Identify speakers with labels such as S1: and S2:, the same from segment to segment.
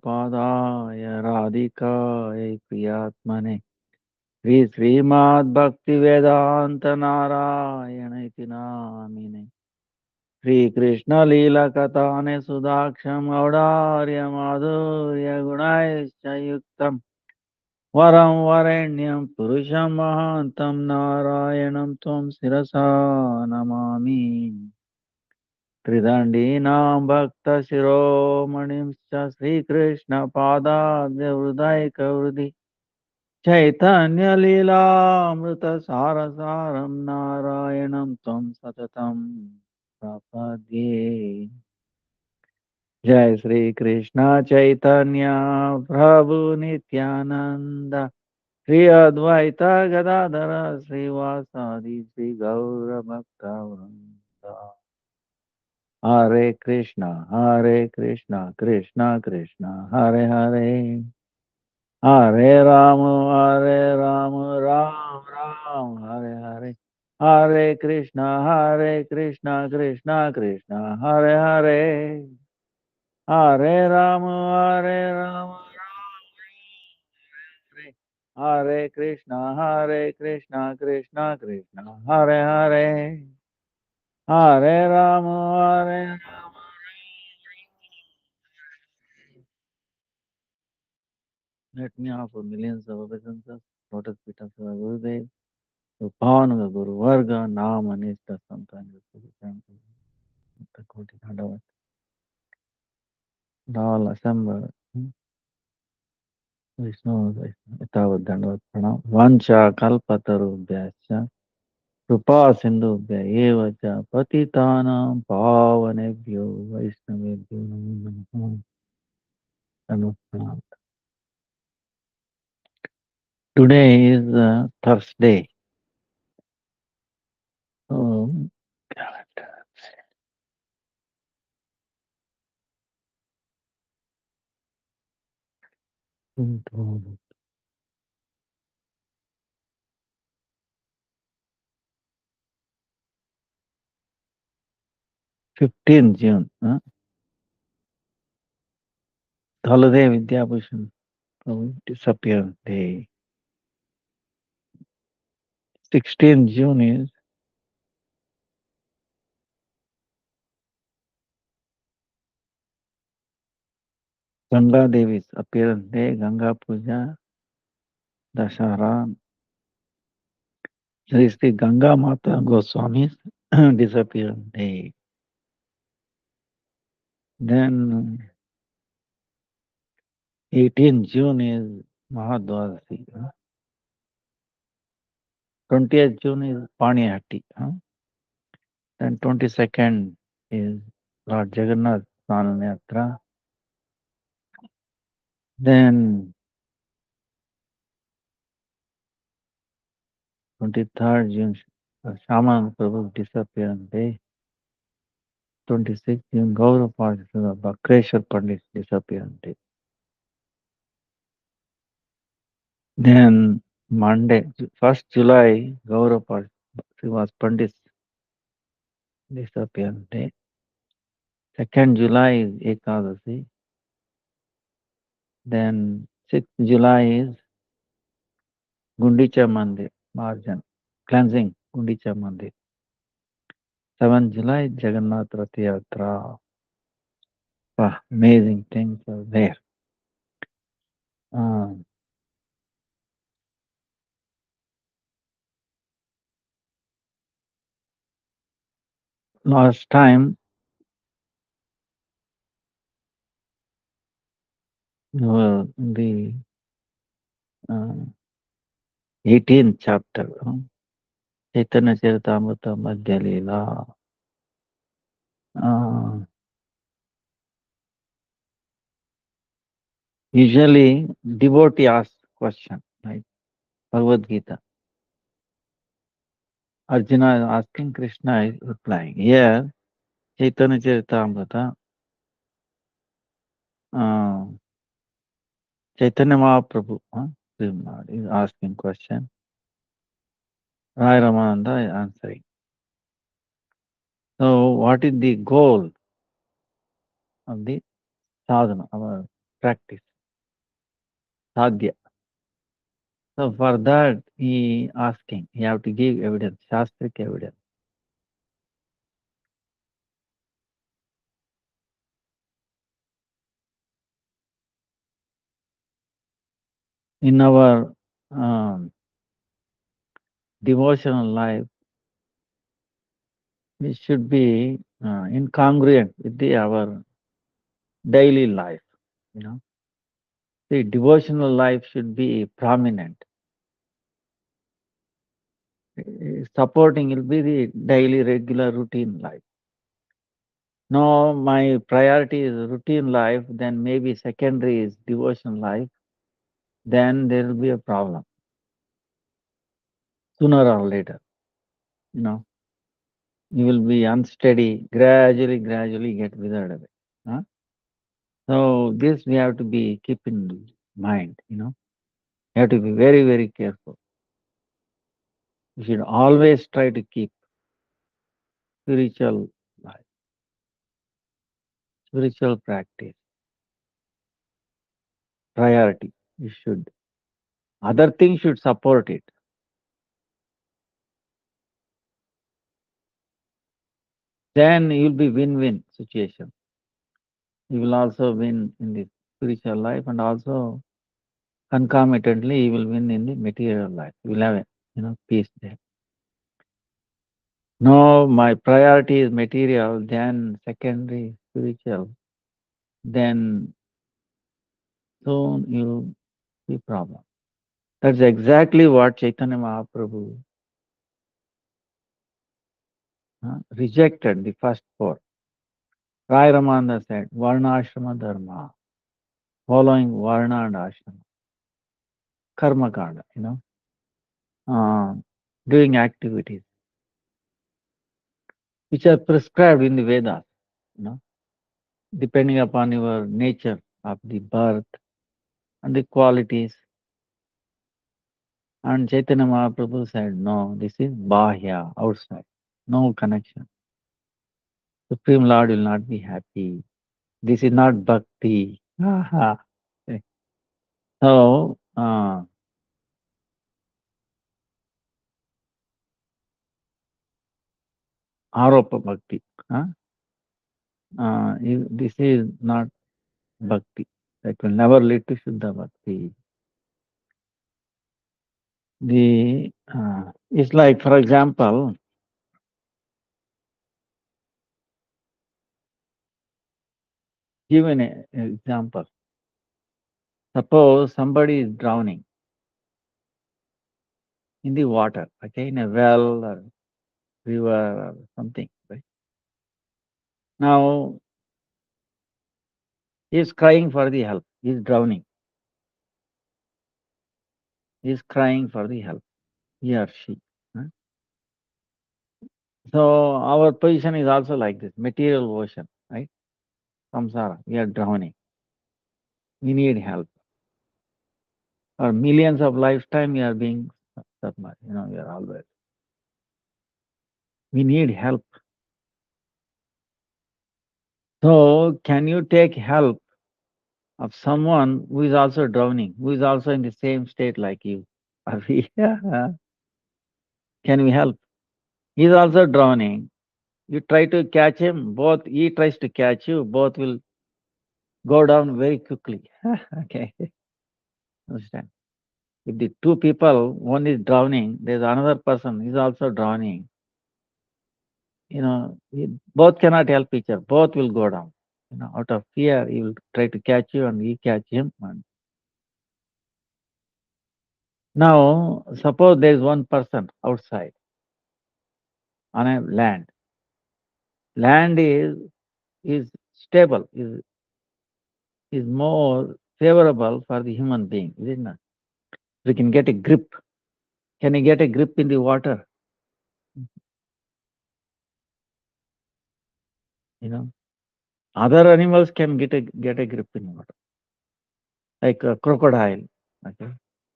S1: पादाय राधिकायै प्रियात्मने श्री श्रीमद्भक्तिवेदान्त नारायण इति नामिने श्रीकृष्णलीलकथाने सुधाक्षं औदार्य माधुर्य गुणैश्च युक्तम् वरं वरेण्यं पुरुषं महान्तं नारायणं त्वं शिरसा नमामि त्रिदण्डीनां भक्तशिरोमणिंश्च श्रीकृष्णपादाब्जहृदयकहृदि चैतन्यलीलामृतसारसारं नारायणं त्वं सततं प्रपद्ये जय श्री कृष्ण चैतन्य प्रभु नित्यानंद श्री अद्वैत गदाधर श्रीवासादि श्री गौर भक्तवृंद हरे कृष्णा कृष्णा कृष्णा हरे हरे हरे राम राम राम हरे हरे हरे कृष्णा कृष्णा कृष्णा हरे हरे हरे राम हरे Krishna Krishna Krishna Hare Hare Hare Ram Let me offer millions of obeisances, lotus feet of our Gurudev, to Bhavanaga Guru Varga, Nam Anishta Santana, the Koti Handavat, all assembled, Vishnu, Itavat Dandavat Pranam, Vancha Kalpataru Vyasya, Rupa Sindhu Vyayevacha, Patitanam Pavanebhyo, Vaishnavebhyo, Namo Namo. Today is Thursday. So, 15th June, holiday Vidyabhushan disappeared day. 16th June is Ganga Devi's appearance day, Ganga Puja, Dashara, Sri Sri Ganga Mata Goswami's disappearance day. Then 18th June is Mahadvasi. 20th June is Panihati. Then 22nd is Lord Jagannath Swanayatra. Then 23rd June, Shaman Prabhu's disappearance day. 26th June, Gaurav Parishad, Bakreshwar Pandit's disappearance day. Then Monday, 1st July, Gaurav Parishad, Srivas Pandit's disappearance day. 2nd July is Ekadasi. Then 6th July is Gundicha Mandir, Marjan, cleansing Gundicha Mandir. 7th July, Jagannath Rath Yatra. Amazing things are there. Last time, the 18th chapter, Chaitanya Charitamrita Madhya Leela. Usually, devotee asks question, like Bhagavad Gita. Arjuna is asking, Krishna is replying. Here, Chaitanya Charitamrita, Chaitanya Mahaprabhu is asking question. Rai Ramananda is answering. So, what is the goal of the sadhana, our practice, sadhya. So for that, he asking, you have to give evidence, shastric evidence. In our devotional life, we should be incongruent with our daily life. You know, the devotional life should be prominent. Supporting will be the daily, regular, routine life. No, my priority is routine life, then maybe secondary is devotion life, then there will be a problem sooner or later. You know, you will be unsteady, gradually get withered away. Huh? So this we have to be keep in mind. You have to be very careful. You should always try to keep spiritual life, spiritual practice priority. You should. Other things should support it. Then you'll be win-win situation. You will also win in the spiritual life, and also concomitantly you will win in the material life. You will have peace there. No, my priority is material, then secondary spiritual, then soon you'll be problem. That's exactly what Chaitanya Mahaprabhu rejected the first four. Rai Ramananda said, Varnashrama Dharma, following Varna and Ashrama, Karma Kanda, uh, doing activities which are prescribed in the Vedas, you know, depending upon your nature of the birth and the qualities. And Chaitanya Mahaprabhu said, no, this is Bahya, outside, no connection. Supreme Lord will not be happy. This is not bhakti. So, aropa bhakti. This is not bhakti. That will never lead to Shuddha bhakti. It's like, for example, give an example. Suppose somebody is drowning in the water, okay, in a well or river or something, right? Now, he is crying for the help. He is drowning. He is crying for the help, he or she. huh? So, our position is also like this, material ocean, right? Samsara, we are drowning. We need help. For millions of lifetime, we are being submerged, we are always. We need help. So, can you take help of someone who is also drowning, who is also in the same state like you? Are we, can we help? He is also drowning. You try to catch him, both he tries to catch you, both will go down very quickly. Okay, understand? If the two people, one is drowning, there's another person is also drowning. Both cannot help each other. Both will go down. Out of fear, he will try to catch you, and you catch him. And now, suppose there is one person outside on a land. Land is stable, is more favorable for the human being, is it not? We can get a grip. Can you get a grip in the water? You know, other animals can get a grip in water, like a crocodile. Okay,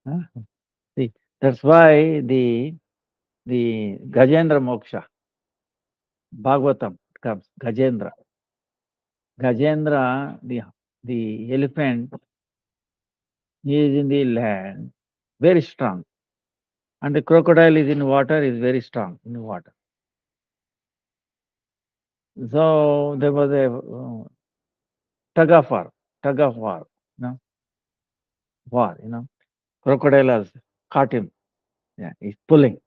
S1: Huh? See, that's why the Gajendra Moksha, Bhagavatam comes. Gajendra, the the elephant is in the land, very strong, and the crocodile is in water, is very strong in water. So there was a tug of war, you know, war, Crocodile has caught him. Yeah, he's pulling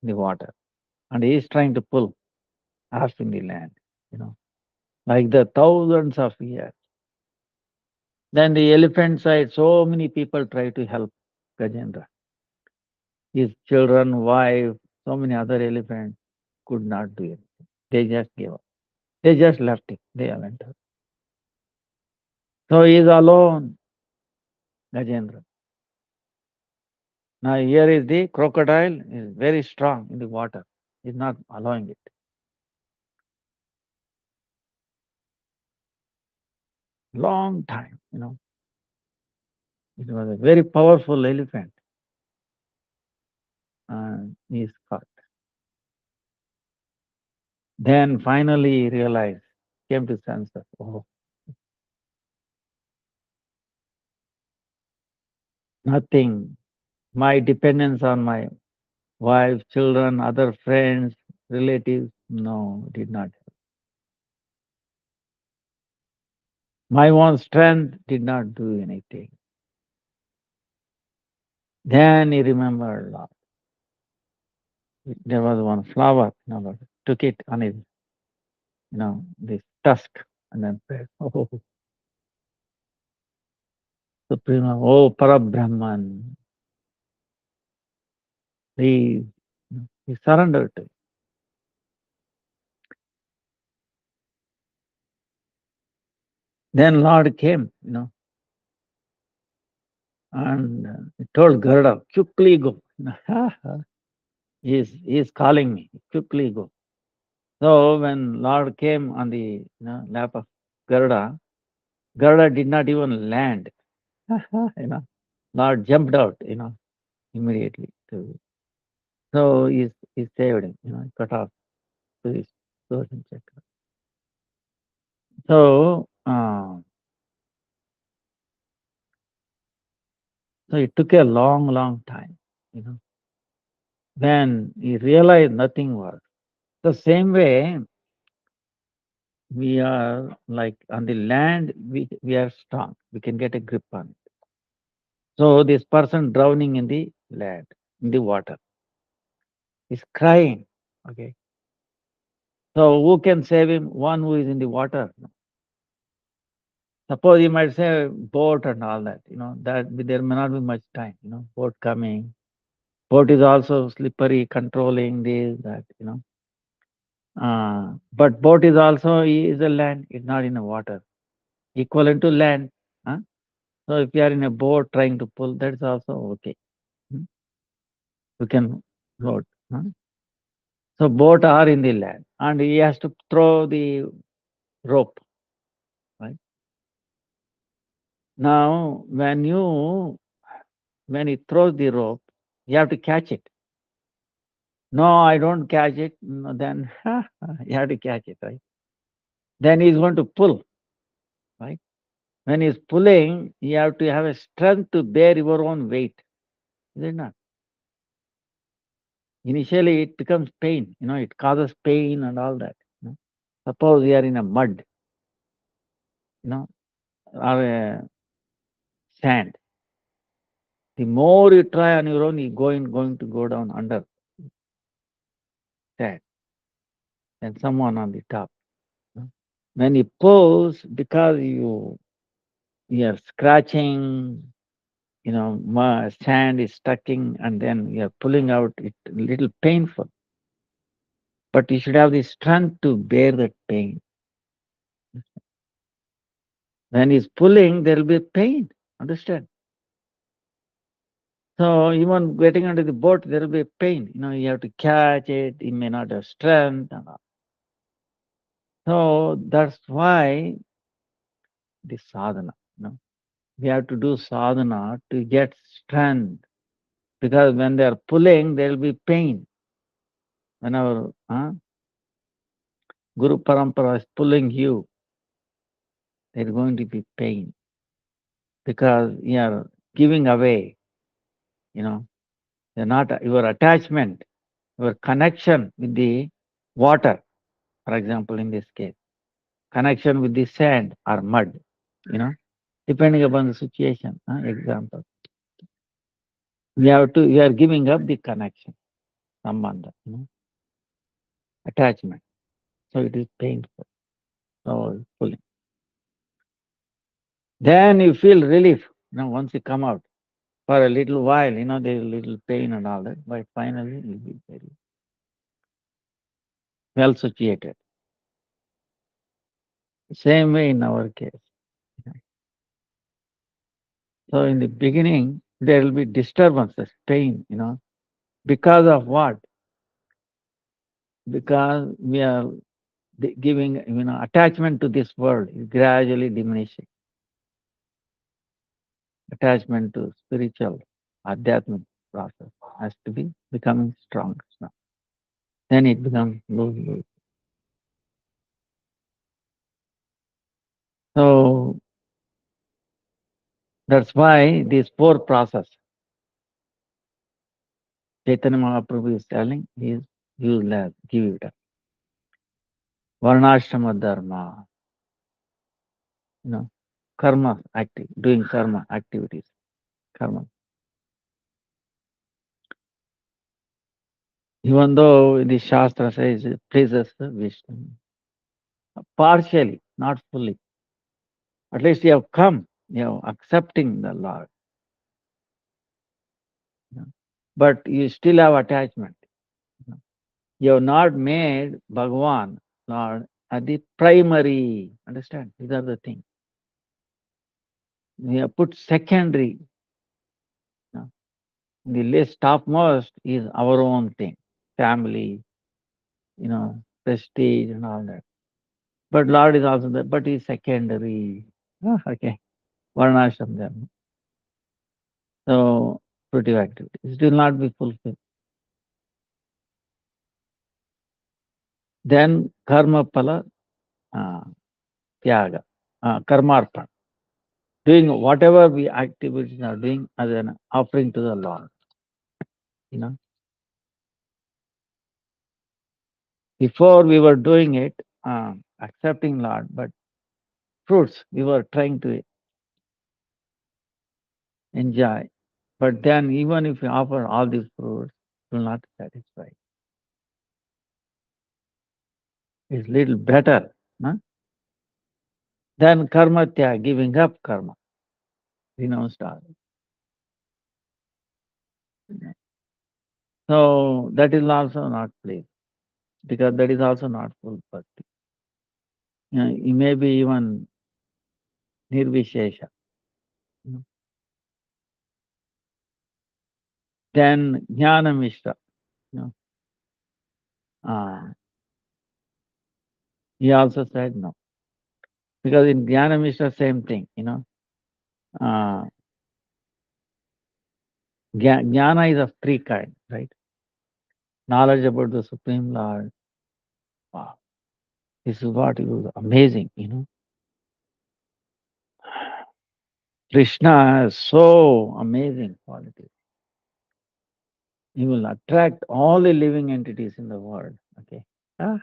S1: in the water, and he is trying to pull us in the land, you know, like the thousands of years. Then the elephant side, so many people try to help Gajendra. His children, wife, so many other elephants could not do it. They just gave up. They just left him. They went out. So he is alone, Gajendra. Now here is the crocodile is very strong in the water. He's not allowing it. Long time, It was a very powerful elephant. And he is caught. Then finally he realized, came to sense of, oh, nothing. My dependence on my wife, children, other friends, relatives, no, did not. My own strength did not do anything. Then he remembered, Lord. There was one flower, Lord, took it on his, this tusk, and then said, oh, Supreme, oh, Parabrahman, please. He surrendered to it. Then Lord came, and he told Garuda, quickly go. He is calling me, quickly go. So when Lord came on the lap of Garuda, Garuda did not even land. Lord jumped out, immediately. So he saved him, cut off to his Sudarshan Chakra. So it took a long, long time, Then he realized nothing worked. The same way, we are like on the land, we are strong. We can get a grip on it. So this person drowning in the land, in the water, is crying. Okay. So who can save him? One who is in the water. Suppose you might say boat and all that, that there may not be much time, boat coming. Boat is also slippery, controlling this, that, But boat is also is a land, it's not in a water. Equivalent to land. Huh? So if you are in a boat trying to pull, that's also okay. You can float. Huh? So boat are in the land, and he has to throw the rope. Right? Now, when he throws the rope, you have to catch it. No, I don't catch it. No, then you have to catch it, right? Then he's going to pull, right? When he's pulling, you have to have a strength to bear your own weight. Is it not? Initially, it becomes pain. It causes pain and all that. Suppose you are in a mud, or a sand. The more you try on your own, you're going to go down under sand. And someone on the top. When you pulls, because you are scratching, sand is stucking, and then you are pulling out, it a little painful. But you should have the strength to bear that pain. When he's pulling, there will be pain. Understand? So even getting under the boat, there will be pain. You have to catch it. You may not have strength. And all. So that's why the sadhana. We have to do sadhana to get strength. Because when they are pulling, there will be pain. When our Guru Parampara is pulling you, there's going to be pain because you are giving away, you know, you're not your attachment, your connection with the water, for example, in this case, connection with the sand or mud, you know, depending upon the situation. Example, we are giving up the connection, sambandha, attachment. So it is painful. So pulling. Then you feel relief, once you come out. For a little while, there is a little pain and all that, but finally you'll be very well situated. Same way in our case. So in the beginning, there will be disturbances, pain, because of what? Because we are giving, attachment to this world is gradually diminishing. Attachment to spiritual, adhyatmic process has to be becoming strong. Then it becomes loose. So that's why this four process Chaitanya Mahaprabhu is telling is useless, give it up. Varnashrama dharma, karma active, doing karma activities, karma. Even though the Shastra says it pleases Vishnu, partially, not fully. At least you have come, accepting the Lord. But you still have attachment. You have not made Bhagavan, Lord, at the primary. Understand? These are the things. We have put secondary. The list topmost is our own thing, family, prestige and all that. But Lord is also there, but he's secondary. Okay. Varnashram then. So, fruitive activities will not be fulfilled. Then karma pala tyaga, karmarpan. Doing whatever we activities are doing as an offering to the Lord. Before we were doing it, accepting Lord, but fruits we were trying to enjoy. But then even if you offer all these fruits, it will not satisfy. It's little better. Then karma tya, giving up karma, renounced all. So that is also not pleased, because that is also not full bhakti. You may be even nirvishesha. Then jnana mishra. Uh, he also said no. Because in jnana mishra, same thing, Uh, jnana is of three kinds, right? Knowledge about the Supreme Lord. Wow. This is what is amazing, Krishna has so amazing qualities. He will attract all the living entities in the world. Okay. Ah,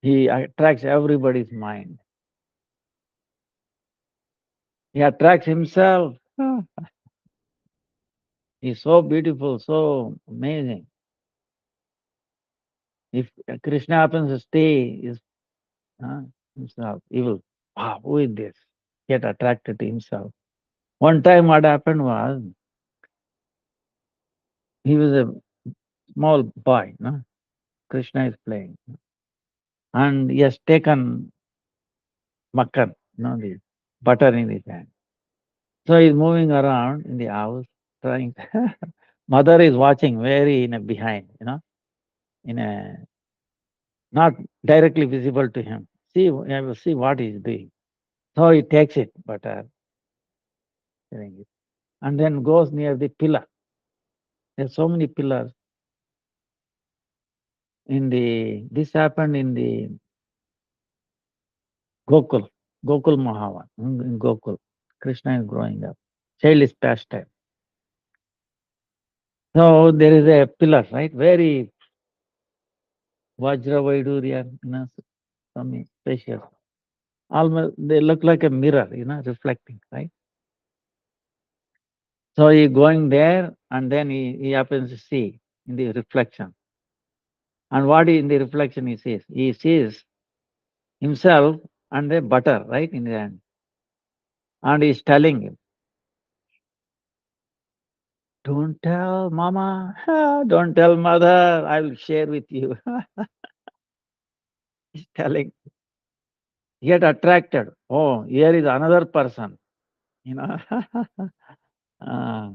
S1: He attracts everybody's mind. He attracts himself. He's so beautiful, so amazing. If Krishna happens to stay himself, he will, wow, who is this? Get attracted to himself. One time what happened was, he was a small boy, Krishna is playing. And he has taken makkan, the butter in his hand. So he's moving around in the house, trying. Mother is watching very in a behind, in a not directly visible to him. I will see what he's doing. So he takes it, butter, doing it, and then goes near the pillar. There's so many pillars. This happened in the Gokul, Gokul Mahavan, in Gokul. Krishna is growing up. Child is pastime. So there is a pillar, right? Very Vajra Vaidurya, some special. Almost they look like a mirror, reflecting, right? So he going there and then he happens to see in the reflection. And what in the reflection he sees? He sees himself and the butter, right, in the hand. And he's telling him, don't tell mama, don't tell mother, I will share with you. He's telling, get attracted. Oh, here is another person, you know. uh,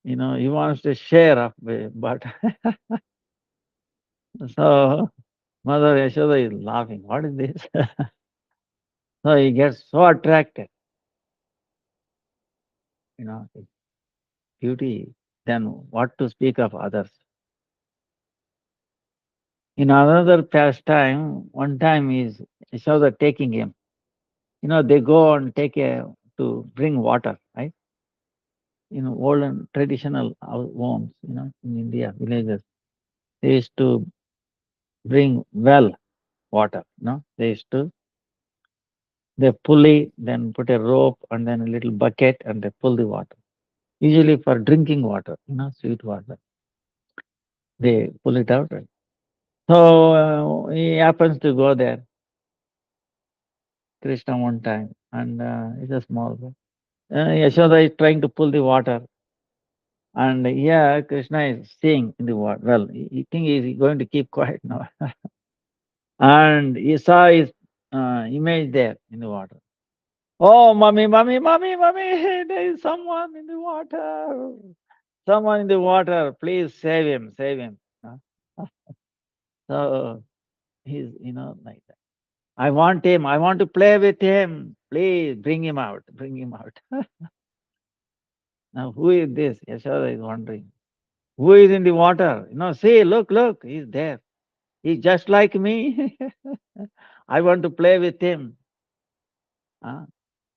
S1: he wants to share of it, but so Mother Yashoda is laughing. What is this? So he gets so attracted, his beauty, then what to speak of others. In another pastime, one time is Yashoda taking him. They go and to bring water, right? Old and traditional homes, in India, villages, they used to bring well water, They used to, they pulley, then put a rope and then a little bucket and they pull the water. Usually for drinking water, sweet water. They pull it out. Right? So he happens to go there, Krishna one time, and it's a small boy. Yashoda is trying to pull the water, and yeah, Krishna is seeing in the water. Well, he think he's going to keep quiet now, and he saw his image there in the water. Oh, mommy, mommy, mommy, mommy! There is someone in the water. Someone in the water. Please save him, save him. So he's, like that. I want him. I want to play with him. Please bring him out. Bring him out. Now, who is this? Yashoda is wondering. Who is in the water? See, look, look. He's there. He's just like me. I want to play with him. Uh,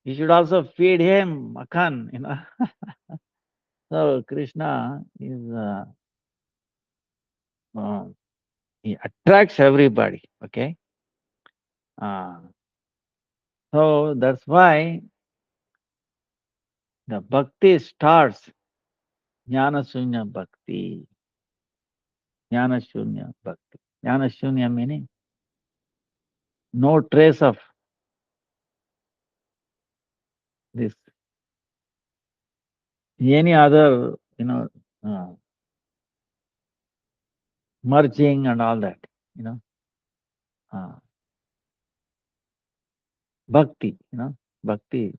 S1: you should also feed. Makan. So Krishna is, uh, he attracts everybody. Okay. Uh, so that's why the bhakti starts jnana sunya bhakti. Jnana shunya bhakti. Jnana shunya meaning no trace of this, any other, uh, merging and all that, you know, uh, bhakti, bhakti,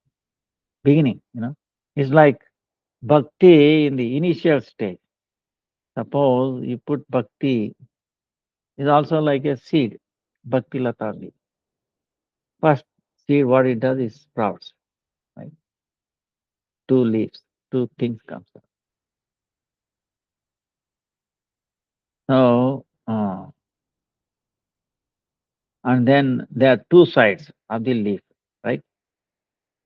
S1: beginning, it's like bhakti in the initial stage. Suppose you put bhakti, is also like a seed, bhakti latali. First seed, what it does is sprouts, right? Two leaves, two things comes out. So, and then there are two sides of the leaf, right?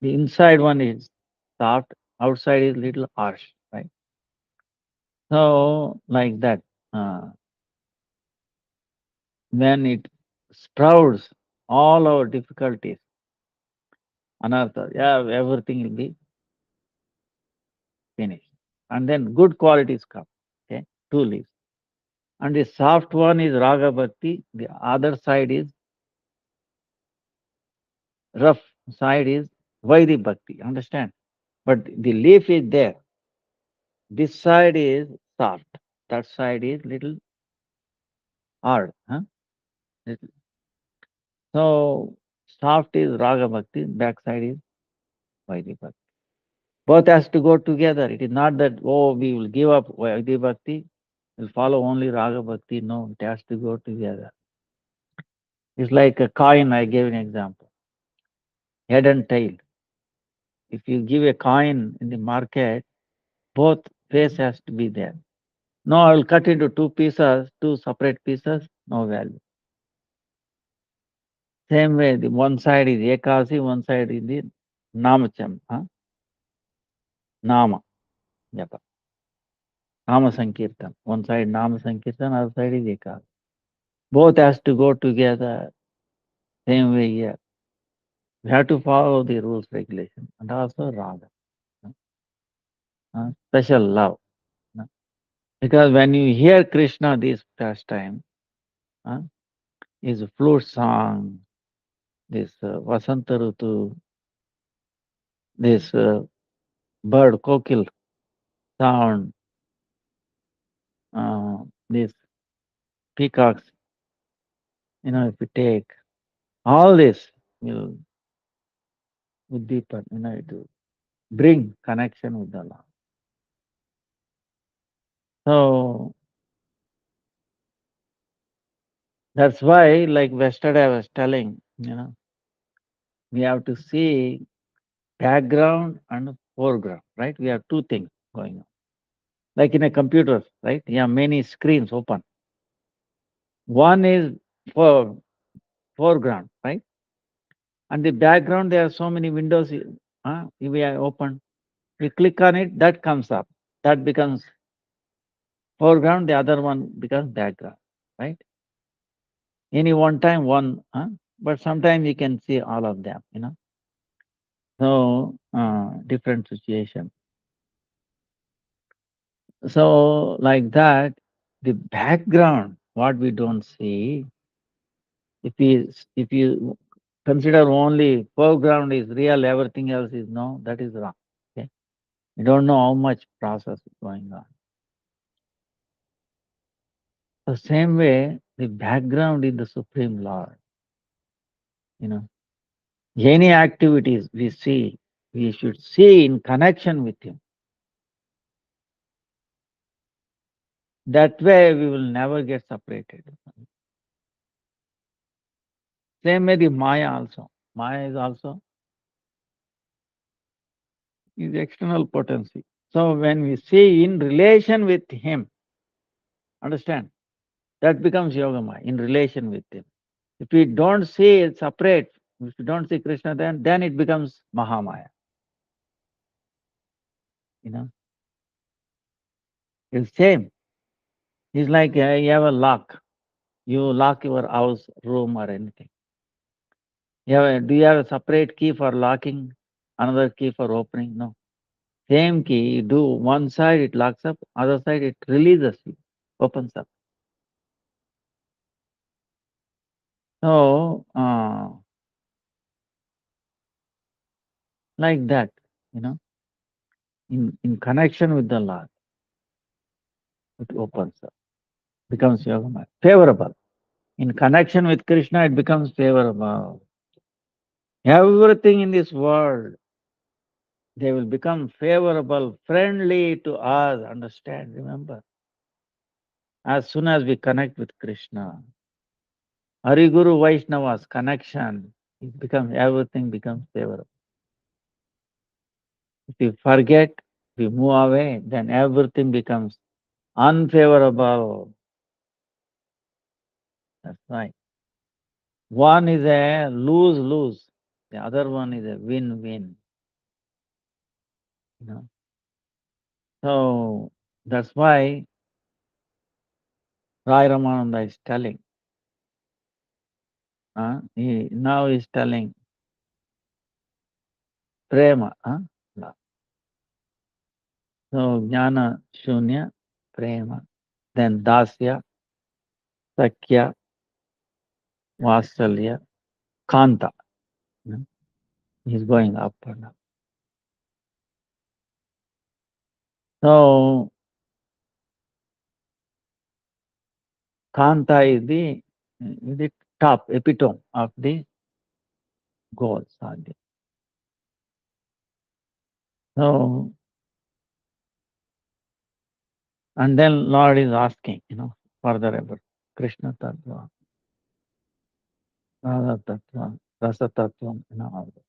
S1: The inside one is soft, outside is little harsh, right? So, like that, when it sprouts, all our difficulties, anartha, yeah, everything will be finished. And then good qualities come, okay? Two leaves. And the soft one is Raga Bhakti, the other side is rough side is Vaidhi Bhakti, understand? But the leaf is there. This side is soft, that side is little hard. Huh? Little. So soft is Raga Bhakti, back side is Vaidhi Bhakti. Both has to go together. It is not that, oh, we will give up Vaidhi Bhakti, we'll follow only Raga Bhakti. No, it has to go together. It's like a coin, I gave an example. Head and tail. If you give a coin in the market, both face has to be there. No, I will cut into two pieces, two separate pieces, no value. Same way, the one side is Ekasi, one side is the Namacham, Nama, Japa, Nama Sankirtan. One side Nama Sankirtan, other side is Ekasi. Both has to go together. Same way here. We have to follow the rules, regulations, and also Raga, special love. uh, Because when you hear Krishna this pastime, uh, his flute song, this Vasanta Rutu, this bird kokil sound, this peacocks, if you take all this, will deepen, to bring connection with the Lord. So that's why, like yesterday I was telling, we have to see background and foreground, right? We have two things going on. Like in a computer, right? You have many screens open. One is for foreground, right? And the background, there are so many windows, we are open. We click on it, that comes up. That becomes foreground, the other one becomes background, right? Any one time, one, but sometimes you can see all of them. So, different situation. So, like that, the background, what we don't see, if you consider only foreground is real, everything else is no, that is wrong. Okay? You don't know how much process is going on. The same way, the background is the Supreme Lord. You know, any activities we see, we should see in connection with Him. That way, we will never get separated. Same way, the Maya also. Maya is also is external potency. So when we see in relation with Him, understand, that becomes Yogamaya, in relation with Him. If we don't see it separate, if we don't see Krishna, then it becomes Mahamaya. It's same. It's like you have a lock. You lock your house, room, or anything. Do you have a separate key for locking, another key for opening? No. Same key, you do one side, it locks up, other side, it releases you, opens up. So, like that, in connection with the Lord, it opens up, becomes Yogamaya, favorable. In connection with Krishna, it becomes favorable. Everything in this world, they will become favorable, friendly to us. Understand, remember. As soon as we connect with Krishna, Hari Guru Vaishnava's connection, everything becomes favorable. If we forget, we move away, then everything becomes unfavorable. That's right. One is a lose-lose, the other one is a win-win. You know. So that's why Rai Ramananda is telling. Now he's telling prema. Love. So jnana shunya, prema, then dasya, sakya, vasalya, kanta. He's going up and up. So kanta is the top epitome of the goal sadhya. So, and then Lord is asking, further about Krishna Tattva, Radha Tattva, Rasa Tattva, all that.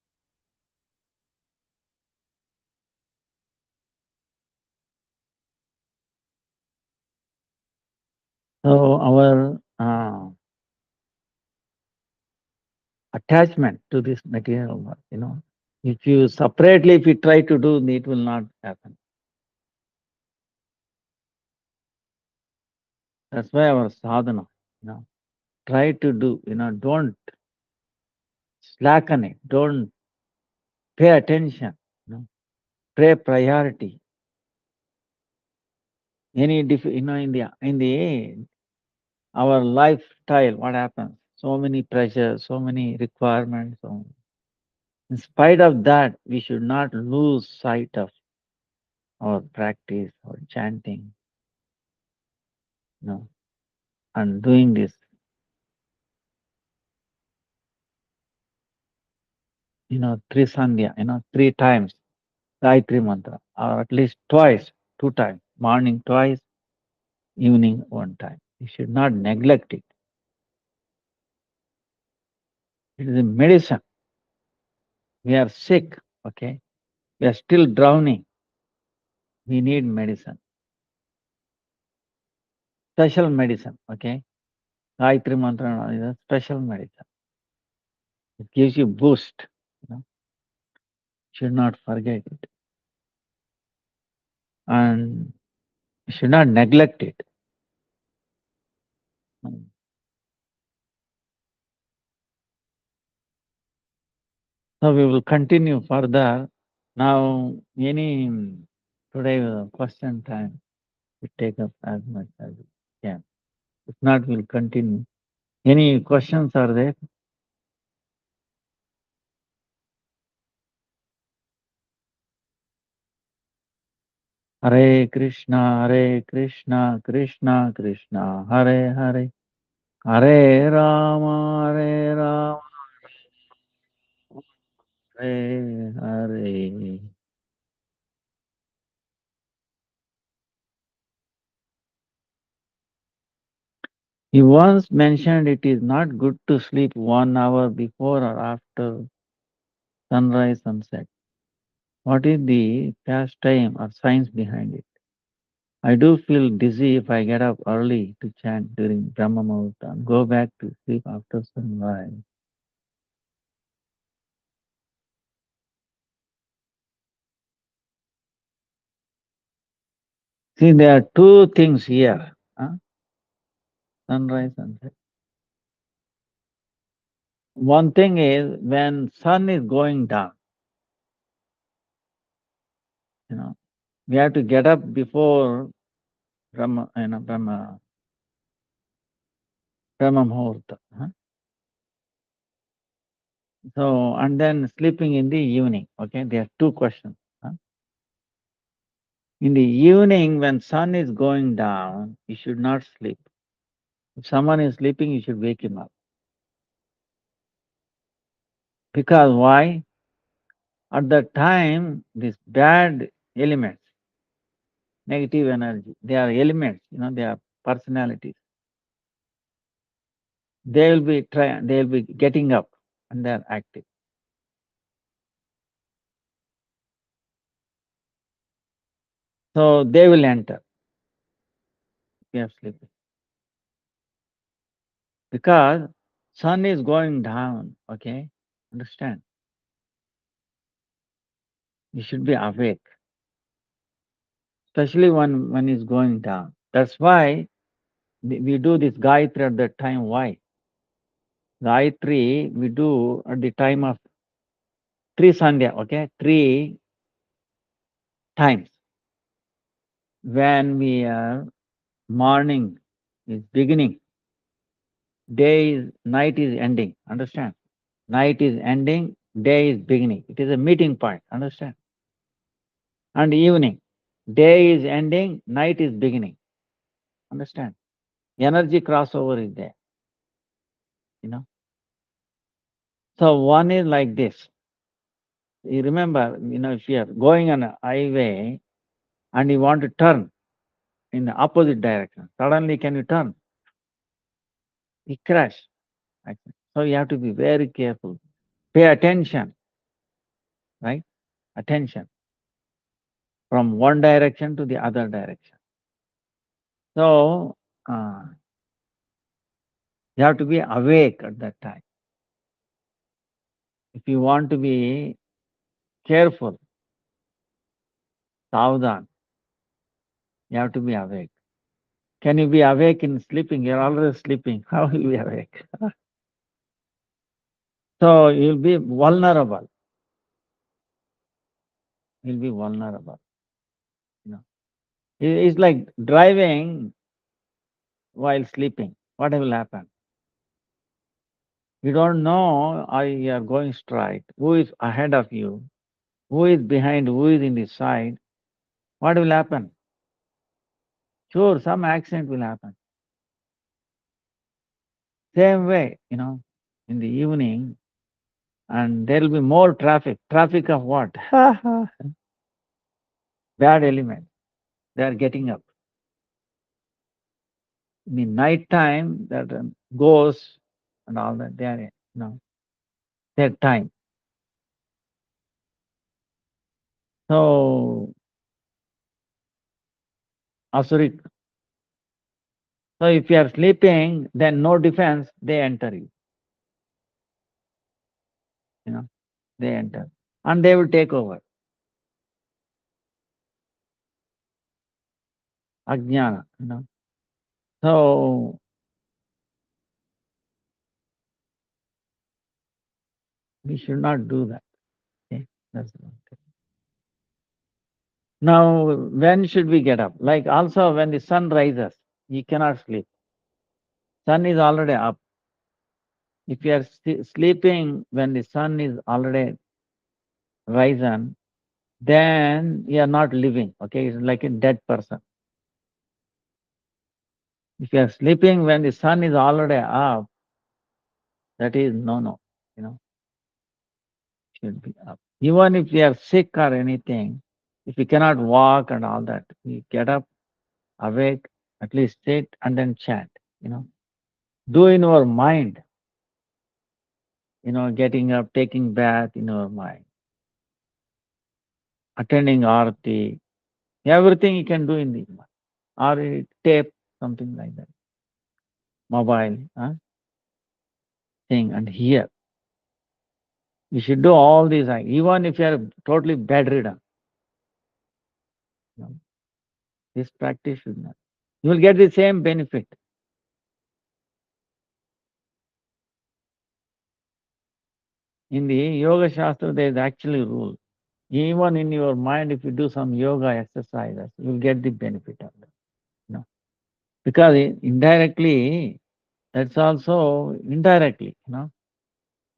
S1: So our attachment to this material world. If you separately, if you try to do, it will not happen. That's why our sadhana, try to do, don't slacken it, don't pay attention, pay priority. In the our lifestyle, what happens? So many pressures, so many requirements. So in spite of that, we should not lose sight of our practice or chanting, you know, and doing this, three sandhya, three times Gayatri mantra, or at least twice, two times, morning twice, evening one time. We should not neglect it. It is a medicine. We are sick, okay? We are still drowning. We need medicine, special medicine, okay? Gayatri mantra is a special medicine. It gives you boost. Should not forget it, and should not neglect it. So we will continue further. Now, today question time. We take up as much as we can. If not, we'll continue. Any questions are there? Hare Krishna, Krishna Krishna, Hare Hare, Hare Rama, Hare Hare. He once mentioned it is not good to sleep 1 hour before or after sunrise, sunset. What is the pastime or science behind it? I do feel dizzy if I get up early to chant during Brahma Muhurta and go back to sleep after sunrise. See, there are two things here. Sunrise, sunset. One thing is when sun is going down, we have to get up before Brahma Muhurta. So, and then sleeping in the evening. Okay, there are two questions. In the evening, when sun is going down, you should not sleep. If someone is sleeping, you should wake him up. Because why? At that time, these bad elements, negative energy, they are elements, they are personalities. They will be getting up and they are active. So they will enter. We are sleeping. Because sun is going down, okay? Understand? You should be awake. Especially when it's going down. That's why we do this Gayatri at that time. Why? Gayatri we do at the time of three Sandhya, okay? Three times. When we are morning is beginning, night is ending. Understand? Night is ending, day is beginning. It is a meeting point. Understand? And evening, day is ending, night is beginning. Understand? Energy crossover is there. So one is like this. You remember, if you are going on a highway and you want to turn in the opposite direction, suddenly can you turn? You crash. So you have to be very careful. Pay attention, right? Attention from one direction to the other direction. So you have to be awake at that time. if you want to be careful, savdhan, you have to be awake. Can you be awake in sleeping? You're already sleeping. How will you be awake? So you'll be vulnerable. You'll be vulnerable. You know, it's like driving while sleeping. What will happen? You don't know are you are going straight. Who is ahead of you? Who is behind? Who is in the side? What will happen? Sure, some accident will happen. Same way, in the evening, and there will be more traffic. Traffic of what? Bad element. They are getting up. In the night time, that ghosts and all that, they are, their time. So, asuric. So, if you are sleeping, then no defense, they enter you. They enter. And they will take over. Ajnana. So, we should not do that. Okay? That's one thing. Now, when should we get up? Like also when the sun rises, you cannot sleep. Sun is already up. If you are sleeping when the sun is already risen, then you are not living. Okay, it's like a dead person. If you are sleeping when the sun is already up, that is no. Should be up. Even if you are sick or anything, if you cannot walk and all that, you get up, awake, at least sit and then chant. Do in your mind. Getting up, taking bath in your mind, attending arati, everything you can do in the mind. Or a tape, something like that, mobile thing, and here. You should do all these, even if you are totally bedridden. This practice should not. You will get the same benefit. In the Yoga Shastra, there is actually rule. Even in your mind, if you do some yoga exercises, you will get the benefit of that. Because indirectly, that's also indirectly, you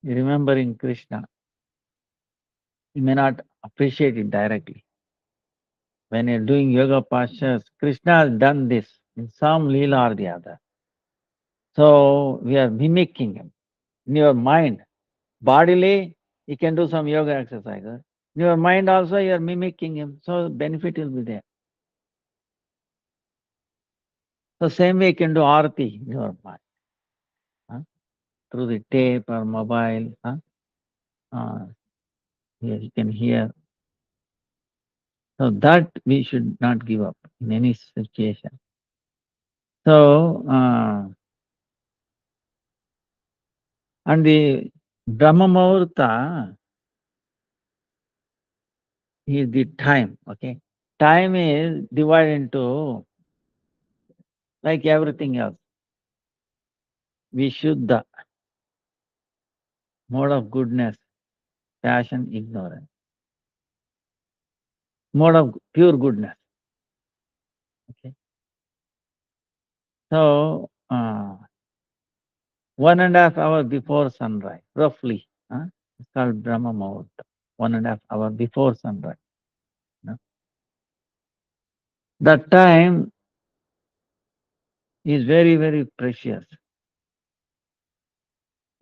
S1: remembering Krishna. You may not appreciate it directly. When you're doing yoga postures, Krishna has done this in some leela or the other. So we are mimicking him in your mind. Bodily, you can do some yoga exercises. In your mind also, you are mimicking him. So benefit will be there. So same way you can do arati in your mind. Through the tape or mobile. You can hear. So that we should not give up in any situation. So, and the Brahma Muhurta is the time, okay? Time is divided into like everything else. Vishuddha, mode of goodness, passion, ignorance. Mode of pure goodness. Okay. So, 1.5 hours before sunrise, roughly, it's called Brahma Muhurta. 1.5 hours before sunrise. That time is very, very precious.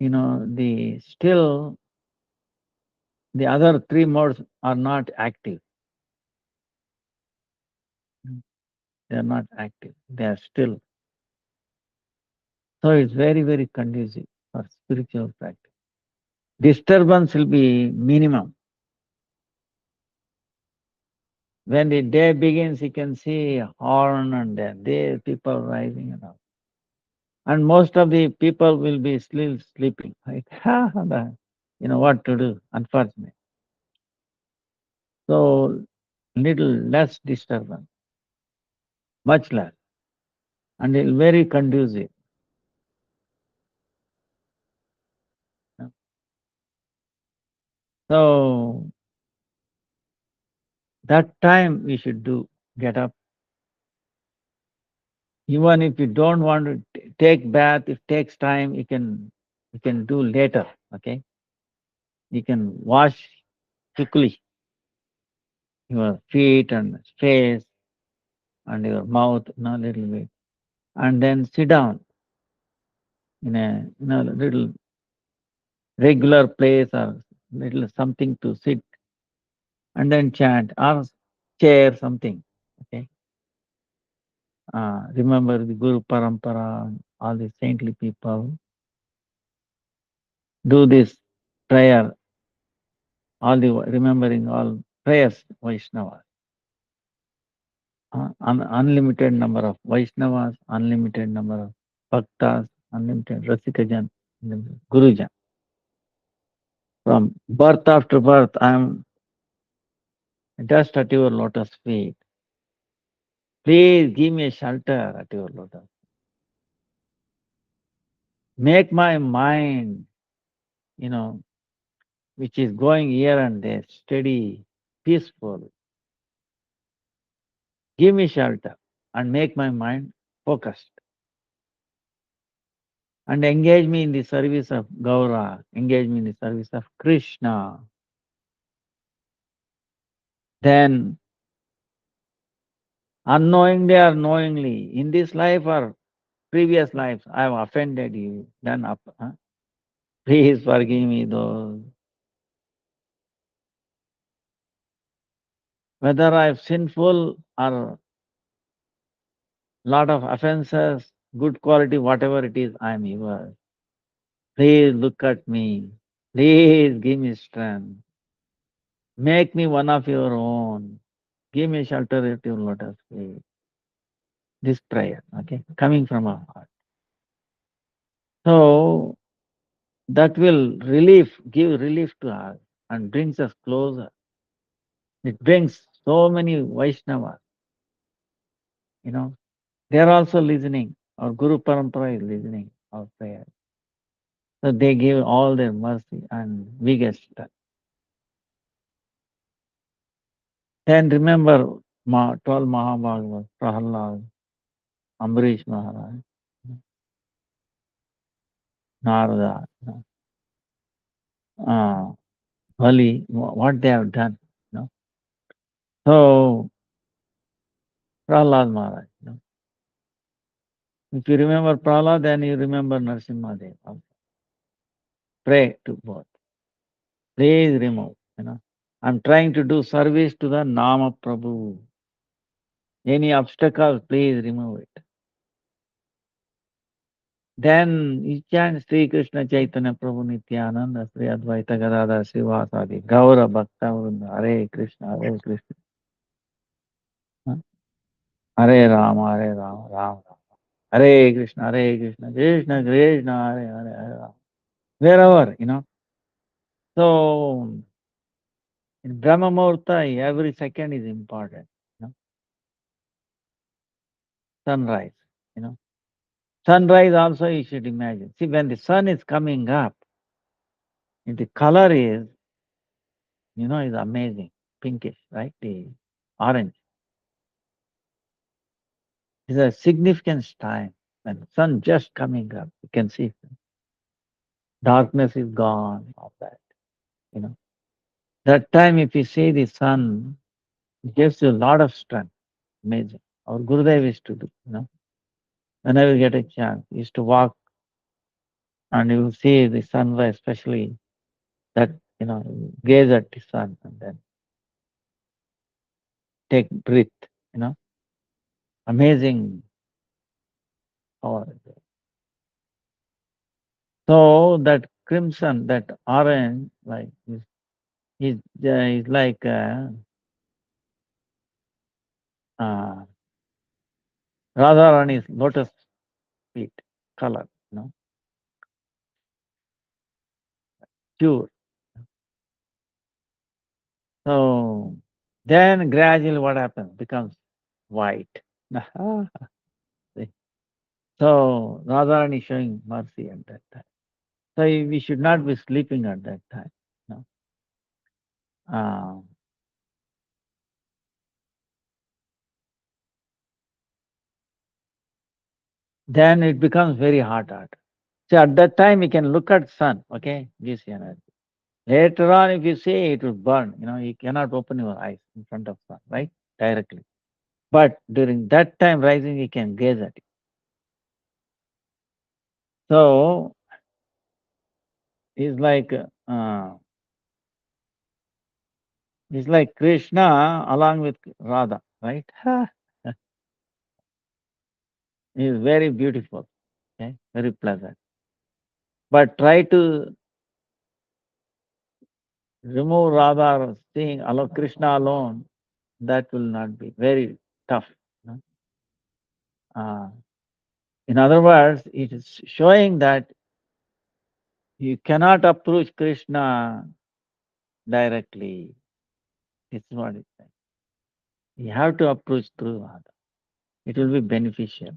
S1: Still the other three modes are not active. They are not active. They are still. So it's very, very conducive for spiritual practice. Disturbance will be minimum. When the day begins, you can see horn and there people rising and all. And most of the people will be still sleeping. Right? what to do, unfortunately. So little less disturbance, much less, and it very conducive. you know. So that time we should get up. Even if you don't want to take bath, if takes time, you can do later. Okay, you can wash quickly your feet and face and your mouth, little bit, and then sit down in a little regular place or little something to sit, and then chant or chair something. Okay, remember the Guru Parampara, all the saintly people do this prayer, remembering all prayers, Vaishnavas. Unlimited number of Vaishnavas, unlimited number of Bhaktas, unlimited Rasikajan, unlimited Gurujan. From birth after birth, I am just at your lotus feet. Please give me a shelter at your lotus. Make my mind, you know, which is going here and there, steady, peaceful. Give me shelter and make my mind focused. And engage me in the service of Gaura, engage me in the service of Krishna. Then, unknowingly or knowingly, in this life or previous lives, I have offended you, then up. Please forgive me those. Whether I have sinful or lot of offenses, good quality, whatever it is, I am yours. Please look at me. Please give me strength. Make me one of your own. Give me shelter at your lotus feet. This prayer, okay, coming from our heart. So that will give relief to us and brings us closer. It brings so many Vaishnavas, they are also listening. Our Guru Parampara is listening our prayer. So they give all their mercy and we get stuck. Then remember 12 Mahabhagavas, Prahalad, Ambarish Maharaj, Narada, uh, Bali, what they have done. You know. So Prahalad Maharaj. If you remember Prahalad, then you remember Narasimhadev also. Pray to both. Please remove. I'm trying to do service to the Nama Prabhu. Any obstacles, please remove it. Then you chant Sri Krishna Chaitanya Prabhu Nityananda Sri Advaita Gadadhar Srivasadi Gaura Bhakta Vrinda Hare Krishna Hare Krishna Hare Rama Hare Rama Rama Rama Hare Krishna Krishna Krishna Hare Hare Hare Rama. Wherever, So in Brahma Muhurta, every second is important. Sunrise, you know. Sunrise also you should imagine. See, when the sun is coming up, the color is amazing. Pinkish, right? The orange. It's a significant time when sun just coming up. You can see darkness is gone, all that, you know. That time if you see the sun, it gives you a lot of strength. Amazing. Our Gurudev used to do. Whenever you get a chance, he used to walk and you see the sunrise, especially that, gaze at the sun and then take breath, you know, amazing power. So that crimson, that orange, like is like uh, Radharani's lotus feet color, pure. So then gradually what happens? Becomes white. See? So Radharani is showing mercy at that time. So we should not be sleeping at that time. No. Uh, then it becomes very hot. So at that time we can look at sun, okay, this energy. Later on, if you see it will burn, you cannot open your eyes in front of sun, right? Directly. But during that time rising, you can gaze at it. So it's like uh, it's like Krishna along with Radha, right? It's very beautiful, okay, very pleasant. But try to remove Radha or seeing Krishna alone, that will not be very tough. you know. Uh, in other words, it is showing that you cannot approach Krishna directly. It's what it says. You have to approach through Radha. It will be beneficial.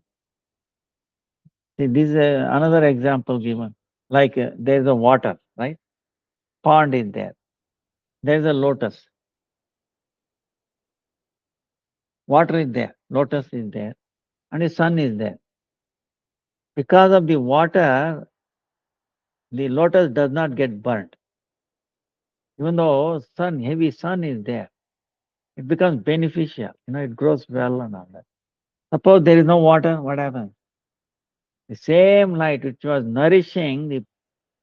S1: See, this is another example given. Like there's a water, right? Pond is there. There's a lotus. Water is there. Lotus is there. And the sun is there. Because of the water, the lotus does not get burnt. Even though heavy sun is there, it becomes beneficial. It grows well and all that. Suppose there is no water, what happens? The same light which was nourishing the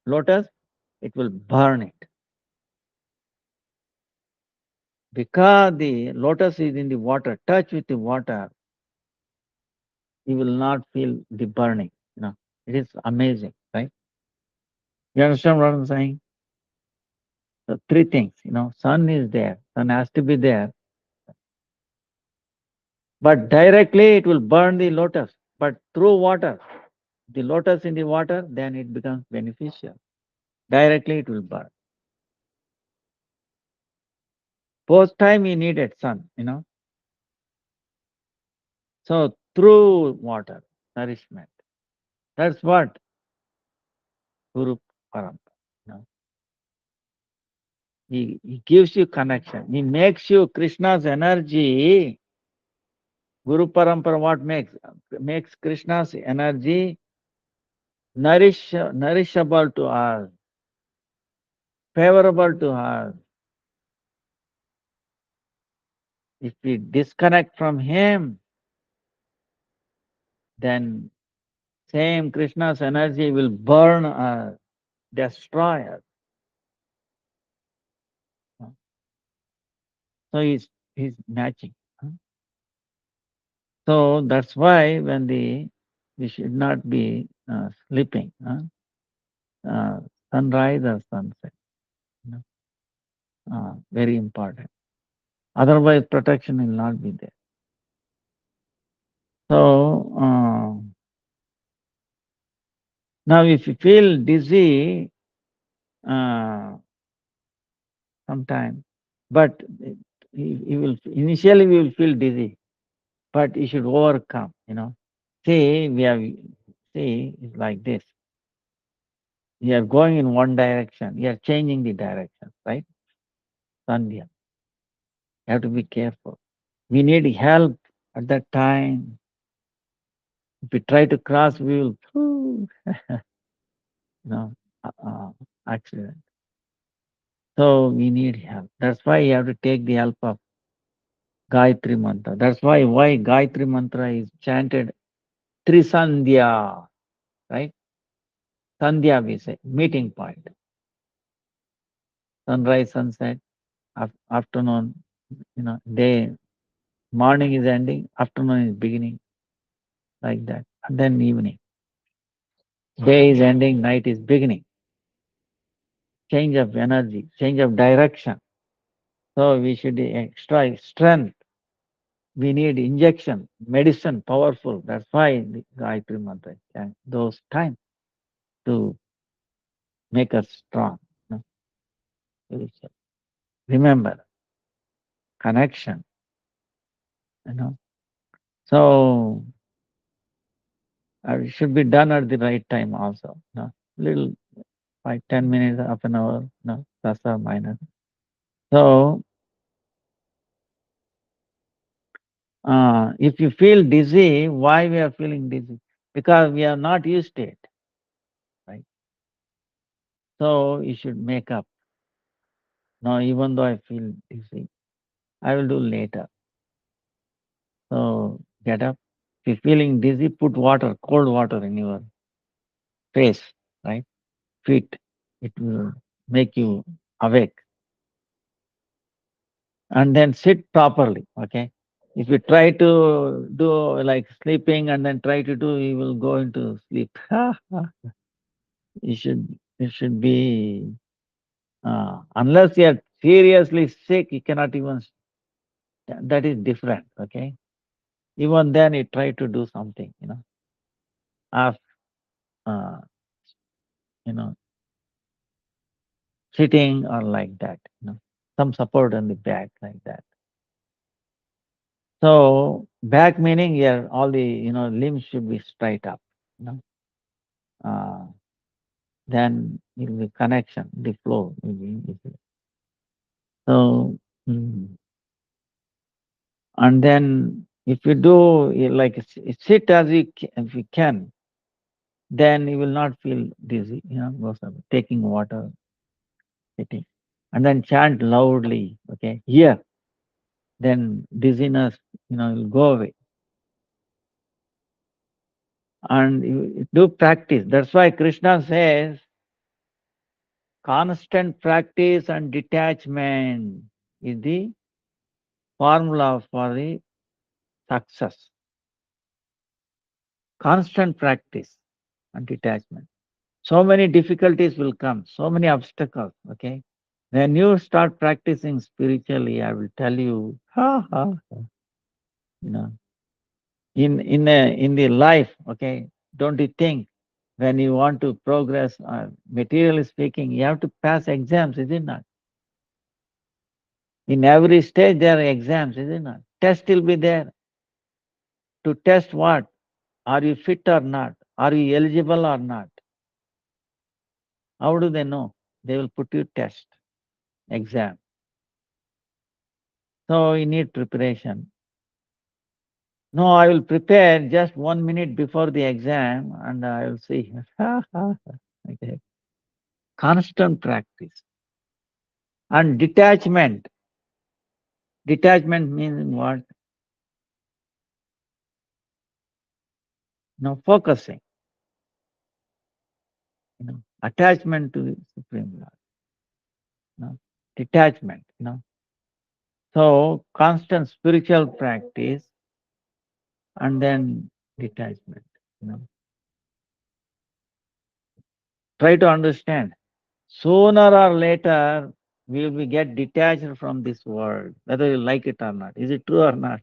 S1: lotus, it will burn it. Because the lotus is in the water, touch with the water, you will not feel the burning. It is amazing, right? You understand what I'm saying? So three things, sun is there, sun has to be there, but directly it will burn the lotus. But through water, the lotus in the water, then it becomes beneficial. Directly it will burn. Both time he needed sun. So through water, nourishment. That's what Guru Parampara. You know. He gives you connection. He makes you Krishna's energy. Guru Parampara what makes? Makes Krishna's energy nourishable to us, favorable to us. If we disconnect from him, then same Krishna's energy will burn us, destroy us. So he's matching. So that's why we should not be sleeping. Sunrise or sunset. you Very important. Otherwise, protection will not be there. So now, if you feel dizzy, uh, sometime, but you will initially we will feel dizzy, but you should overcome. See, it's like this. You are going in one direction, you are changing the direction, right? Sandhya. You have to be careful. We need help at that time. If we try to cross, we will, know, uh, uh, accident. So we need help. That's why you have to take the help of Gayatri Mantra. That's why Gayatri Mantra is chanted Trisandhya, right? Sandhya we say, meeting point. Sunrise, sunset, afternoon, day, morning is ending, afternoon is beginning, like that. And then evening. Day is ending, night is beginning. Change of energy, change of direction. So we should extra strength. We need injection, medicine, powerful. That's why the Gayatri Mantra, those time to make us strong. Remember, connection, you know. So it should be done at the right time also. Little 5, 10 minutes, half an hour, plus or minus. So if you feel dizzy, why we are feeling dizzy? Because we are not used to it, right? So you should make up. Now, even though I feel dizzy, I will do later. So get up. If you're feeling dizzy, put water, cold water in your face, right? Feet. It will make you awake. And then sit properly, okay? If you try to do like sleeping and then try to do, you will go into sleep. You should be, unless you are seriously sick, you cannot even, that is different, okay? Even then, you try to do something, of, uh, you know, sitting or like that, some support on the back like that. So back meaning, yeah, all the, limbs should be straight up, you know. Uh, then it will be connection, the flow will be easy. So, and then if you do like sit as if you can, then you will not feel dizzy, goes up, taking water, sitting. And then chant loudly, okay, here, then dizziness, will go away. And you do practice. That's why Krishna says, constant practice and detachment is the formula for the success. Constant practice and detachment. So many difficulties will come, so many obstacles, okay? When you start practicing spiritually, I will tell you, you know, in the life, okay, don't you think when you want to progress, materially speaking, you have to pass exams, is it not? In every stage there are exams, is it not? Test will be there. To test what? Are you fit or not? Are you eligible or not? How do they know? They will put you test, exam. So you need preparation. No, I will prepare just 1 minute before the exam and I will see. Okay. Constant practice. And detachment. Detachment means what? Focusing. Attachment to the Supreme Lord. Detachment. So constant spiritual practice and then detachment. You know. Try to understand. Sooner or later, we will get detached from this world, whether you like it or not. Is it true or not?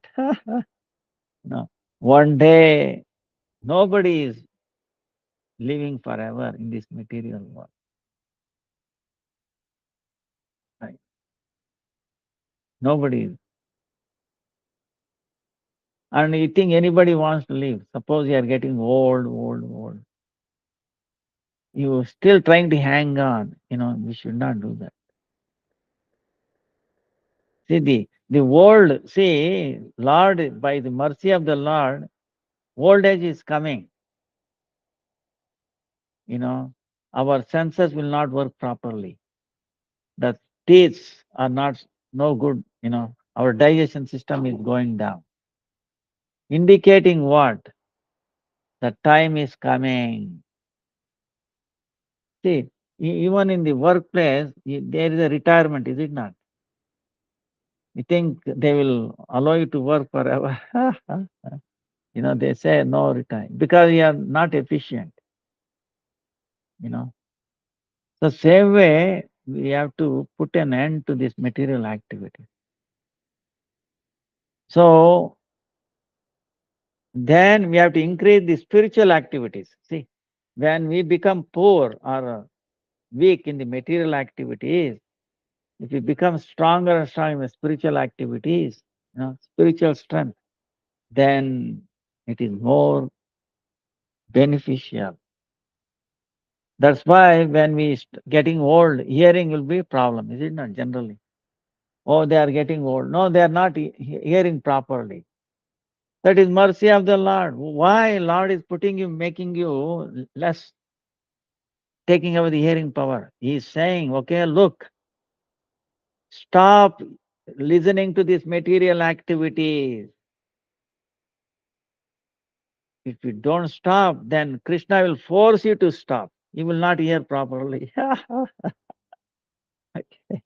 S1: No. One day, nobody is living forever in this material world. Right? Nobody is. And you think anybody wants to live. Suppose you are getting old, old, old. You still trying to hang on. We should not do that. See, the world, see, Lord, by the mercy of the Lord, old age is coming. Our senses will not work properly. The teeth are not no good. Our digestion system is going down. Indicating what? The time is coming. See, even in the workplace, there is a retirement, is it not? You think they will allow you to work forever? They say no retirement because you are not efficient. The same way, we have to put an end to this material activity. So then we have to increase the spiritual activities. See, when we become poor or weak in the material activities, If you become stronger and stronger in the spiritual activities, spiritual strength, then it is more beneficial. That's why when getting old, hearing will be a problem, is it not generally? Oh, they are getting old. No, they are not hearing properly. That is mercy of the Lord. Why Lord is putting you, making you less, taking away the hearing power? He is saying, okay, look, stop listening to these material activities. If you don't stop, then Krishna will force you to stop. You will not hear properly. Okay.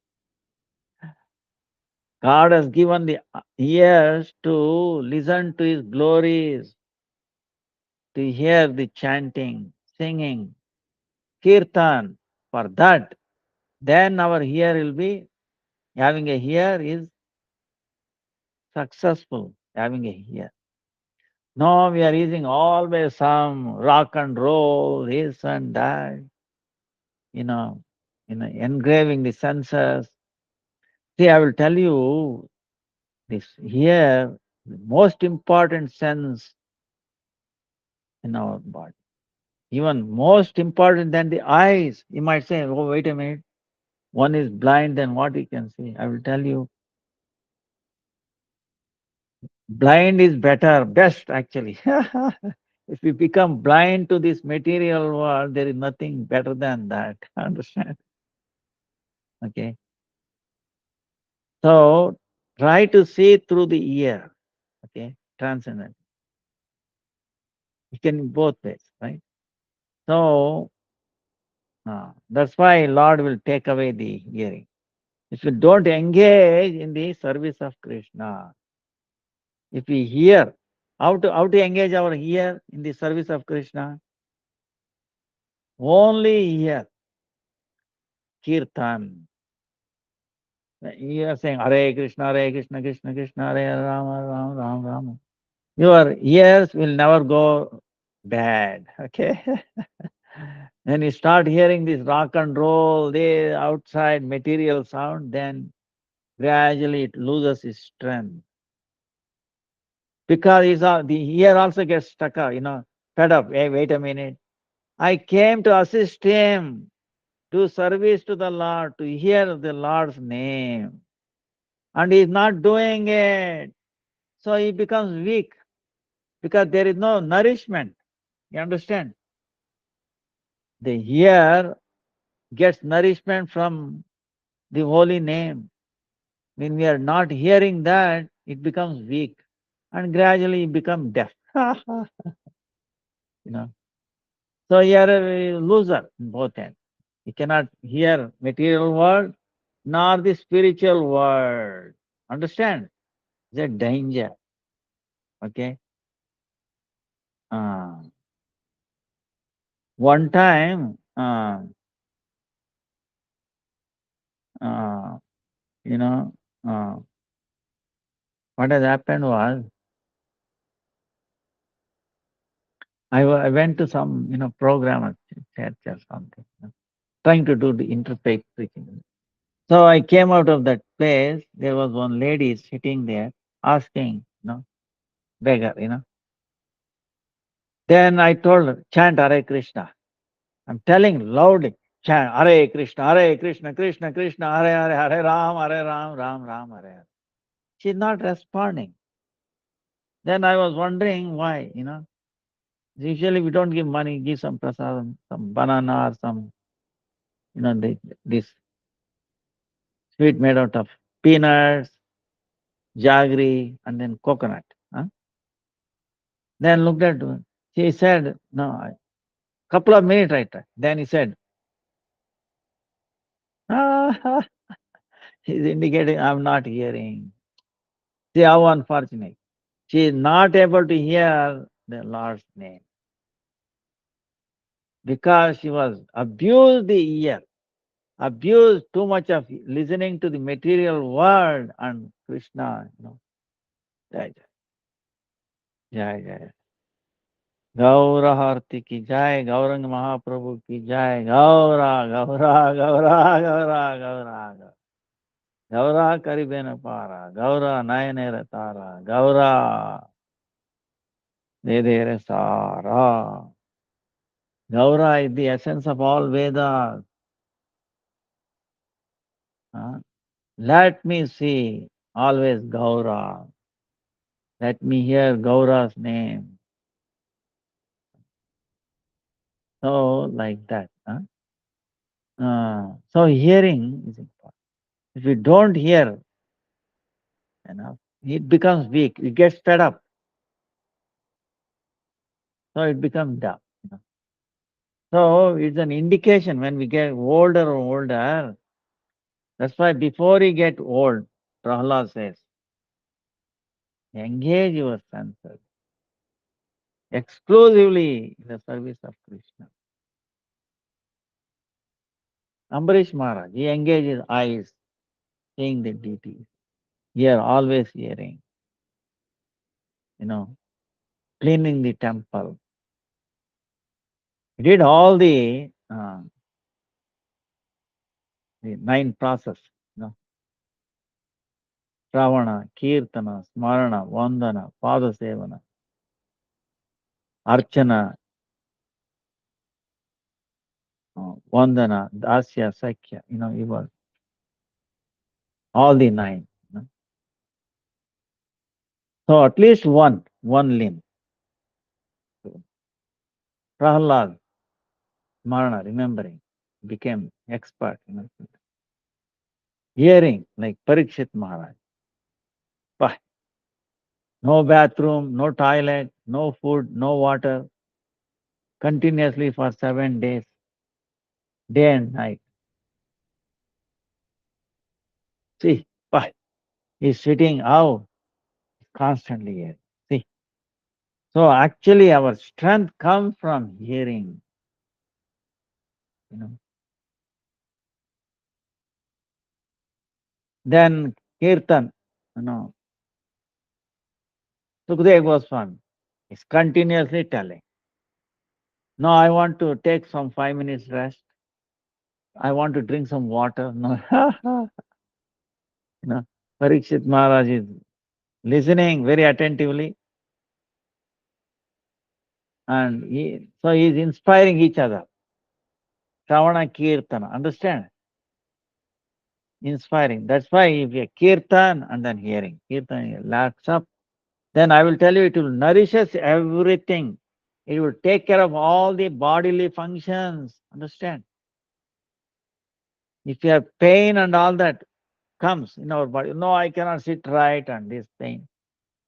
S1: God has given the ears to listen to His glories, to hear the chanting, singing, kirtan. For that, then our ear will be, having a ear is successful, having a ear. No, we are using always some rock and roll, this and that, you know, engraving the senses. See, I will tell you this here, the most important sense in our body, even most important than the eyes. You might say, oh, wait a minute, one is blind, then what he can see? I will tell you, blind is better, best actually. If we become blind to this material world, there is nothing better than that. Understand? Okay. So try to see through the ear. Okay. Transcendent. It can in both ways, right? So that's why Lord will take away the hearing. If you don't engage in the service of Krishna, if we hear, how to engage our ear in the service of Krishna? Only hear kirtan. You are saying Hare Krishna, Krishna Krishna, Hare Rama, Rama Rama Rama. Your ears will never go bad. Okay. When you start hearing this rock and roll, the outside material sound, then gradually it loses its strength. Because the ear also gets stuck up, fed up. Hey, wait a minute. I came to assist him, do service to the Lord, to hear the Lord's name. And he is not doing it. So he becomes weak because there is no nourishment. You understand? The ear gets nourishment from the holy name. When we are not hearing that, it becomes weak and gradually become deaf. you know. So you are a loser in both ends. You cannot hear material world nor the spiritual world. Understand? It's a danger. Okay. Uh, one time, uh, you know, uh, what has happened was I went to some program at church or something, trying to do the interfaith preaching. So I came out of that place. There was one lady sitting there asking, beggar. Then I told her, chant Hare Krishna. I'm telling loudly, chant Hare Krishna, Krishna Krishna, Hare Hare, Hare Ram, Ram Ram, Hare Hare. She's not responding. Then I was wondering why. Usually we don't give money, give some prasadam, some banana or some, this sweet made out of peanuts, jaggery, and then coconut. Huh? Then looked at her. She said, no, couple of minutes I tried. Then he said, ah, he's indicating I'm not hearing. See how unfortunate. She is not able to hear the Lord's name because she was abused the ear, abused too much of listening to the material world and Krishna. Jai Jai. Jai Jai. गौर हरती की जय गौरंग महाप्रभु की जय Gaura Gaura Gaura Gaura Gaura Gaura Gaura karibena para, Gaura nayanera tara, Gaura vedere sara. Gaura is the essence of all Vedas. Huh? Let me see always Gaura. Let me hear Gaura's name. So, like that. Huh? So, hearing is important. If you don't hear enough, it becomes weak. It gets fed up. So, it becomes dumb. So, it's an indication when we get older or older. That's why before you get old, Prahlad says, engage your senses exclusively in the service of Krishna. Ambarish Maharaj, he engaged his eyes, seeing the deities. Here, always hearing, you know, cleaning the temple. He did all the nine process, you know, Shravana, Kirtana, Smarana, Vandana, Padasevana, Archana, Vandana, Dasya, Sakya, he was all the nine. So at least one limb. Prahlad, Smarana, remembering, became expert. Hearing, like Parikshit Maharaj. Bah, no bathroom, no toilet, no food, no water, continuously for 7 days, day and night. See, bah, he's sitting out constantly here. See, so actually our strength comes from hearing. You know. Then Kirtan, you know, Sukadeva Goswami is continuously telling. No, I want to take some 5 minutes rest. I want to drink some water. No, Parikshit Maharaj is listening very attentively, and so he is inspiring each other. Shravana Kirtana, understand? Inspiring. That's why if you Kirtan and then hearing, Kirtan lacks up, then I will tell you it will nourishes everything. It will take care of all the bodily functions. Understand? If you have pain and all that comes in our body, no, I cannot sit right and this pain.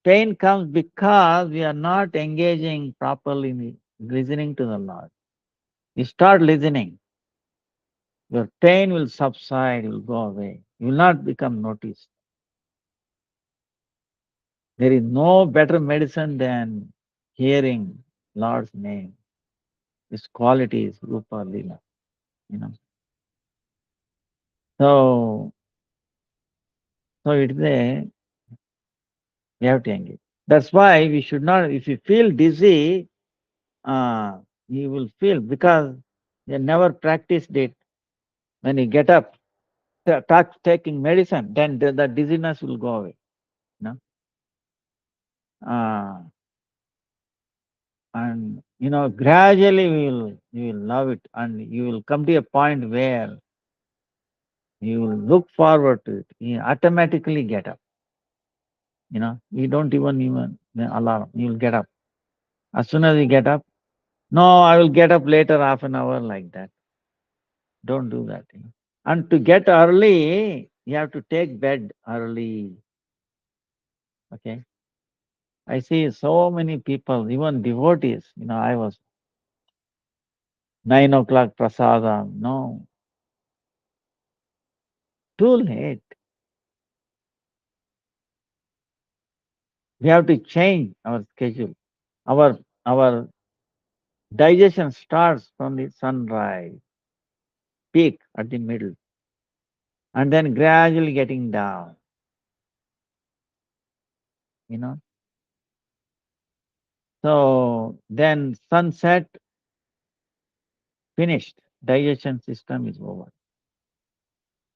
S1: Pain comes because we are not engaging properly in listening to the Lord. You start listening, your pain will subside, will go away. You will not become noticed. There is no better medicine than hearing Lord's name. His qualities, Rupa Lila. You know. So it's a we have to engage. That's why we should not, if you feel dizzy, you will feel because you never practiced it. When you get up, start taking medicine, then the dizziness will go away. You know? And gradually you will love it, and you will come to a point where you will look forward to it. You automatically get up. You don't even alarm. You will get up. As soon as you get up, no, I will get up later, half an hour like that. Don't do that. And to get early, you have to take bed early. Okay. I see so many people, even devotees. I was 9 o'clock prasadam. No, too late. We have to change our schedule. Our digestion starts from the sunrise, peak at the middle, and then gradually getting down. You know. So then sunset finished. Digestion system is over.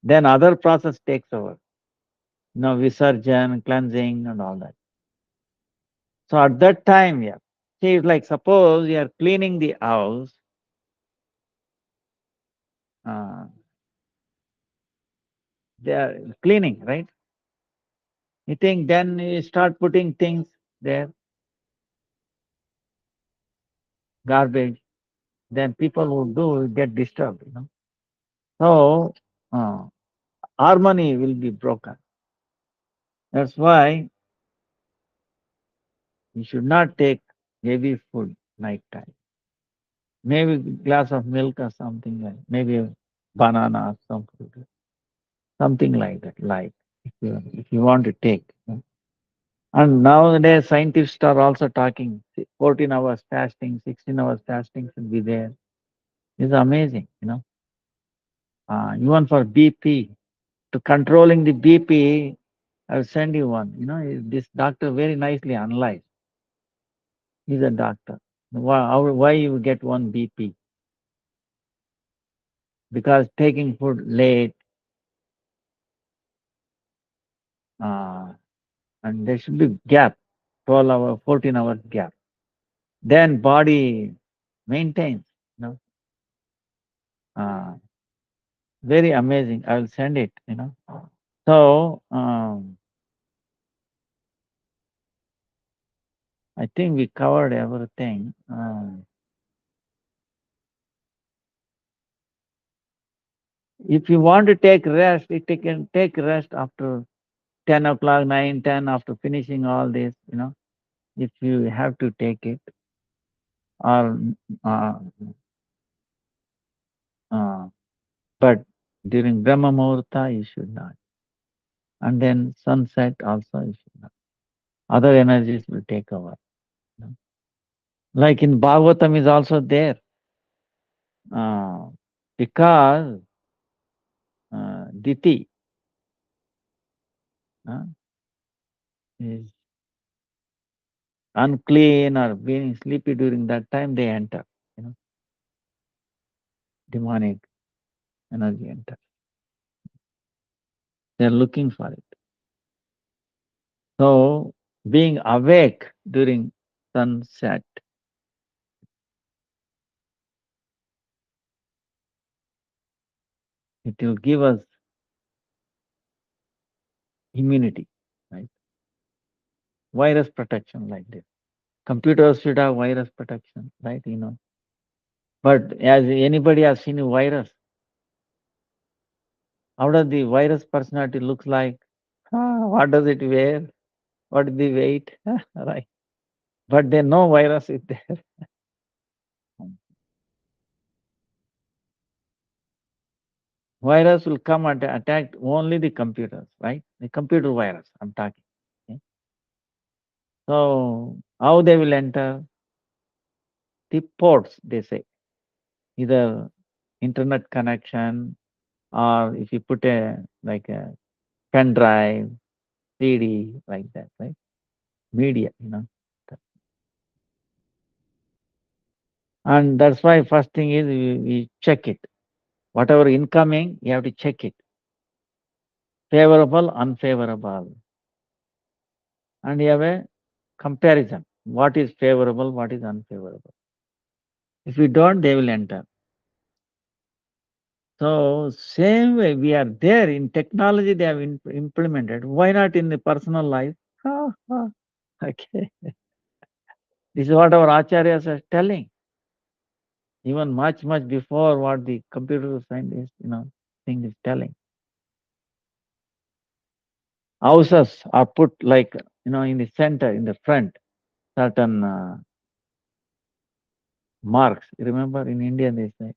S1: Then other process takes over. visarjan, cleansing, and all that. So at that time, yeah. See, it's like suppose you are cleaning the house, uh, they are cleaning, right? You think then you start putting things there, garbage, then people who do get disturbed. So uh, harmony will be broken. That's why you should not take heavy food night time. Maybe glass of milk or something like, maybe a banana or some fruit, something like that, light, if you want to take. And nowadays scientists are also talking 14 hours fasting, 16 hours fasting should be there. It's amazing. Even for BP, to controlling the BP, I'll send you one. This doctor very nicely analyzed. He's a doctor. Why you get one BP? Because taking food late, uh, and there should be gap, 12 hour, 14 hours gap. Then body maintains. You know, uh, very amazing. I will send it. So I think we covered everything. If you want to take rest, you can take rest after 10 o'clock, 9, 10, after finishing all this. If you have to take it, or uh, uh, but during Brahma Muhurta, you should not. And then sunset also, you should not. Other energies will take over. Like in Bhagavatam is also there. Uh, because Diti uh, is unclean or being sleepy during that time, they enter. You know, demonic energy enter. They're looking for it. So being awake during sunset, it will give us immunity, right? Virus protection like this. Computers should have virus protection, right? But as anybody has seen a virus, how does the virus personality looks like? What does it wear? What is the weight? Right. But they know virus is there. Virus will come and attack only the computers, right? The computer virus, I'm talking. Okay? So how they will enter? The ports, they say. Either internet connection, or if you put a pen drive, CD, like that, right? Media. And that's why first thing is we check it. Whatever incoming, you have to check it. Favorable, unfavorable. And you have a comparison. What is favorable, what is unfavorable. If you don't, they will enter. So same way we are there in technology they have implemented. Why not in the personal life? Ah, ah. Okay. This is what our acharyas are telling. Even much, much before what the computer scientist, thing is telling. Houses are put like, in the center, in the front, certain marks. You remember in India they say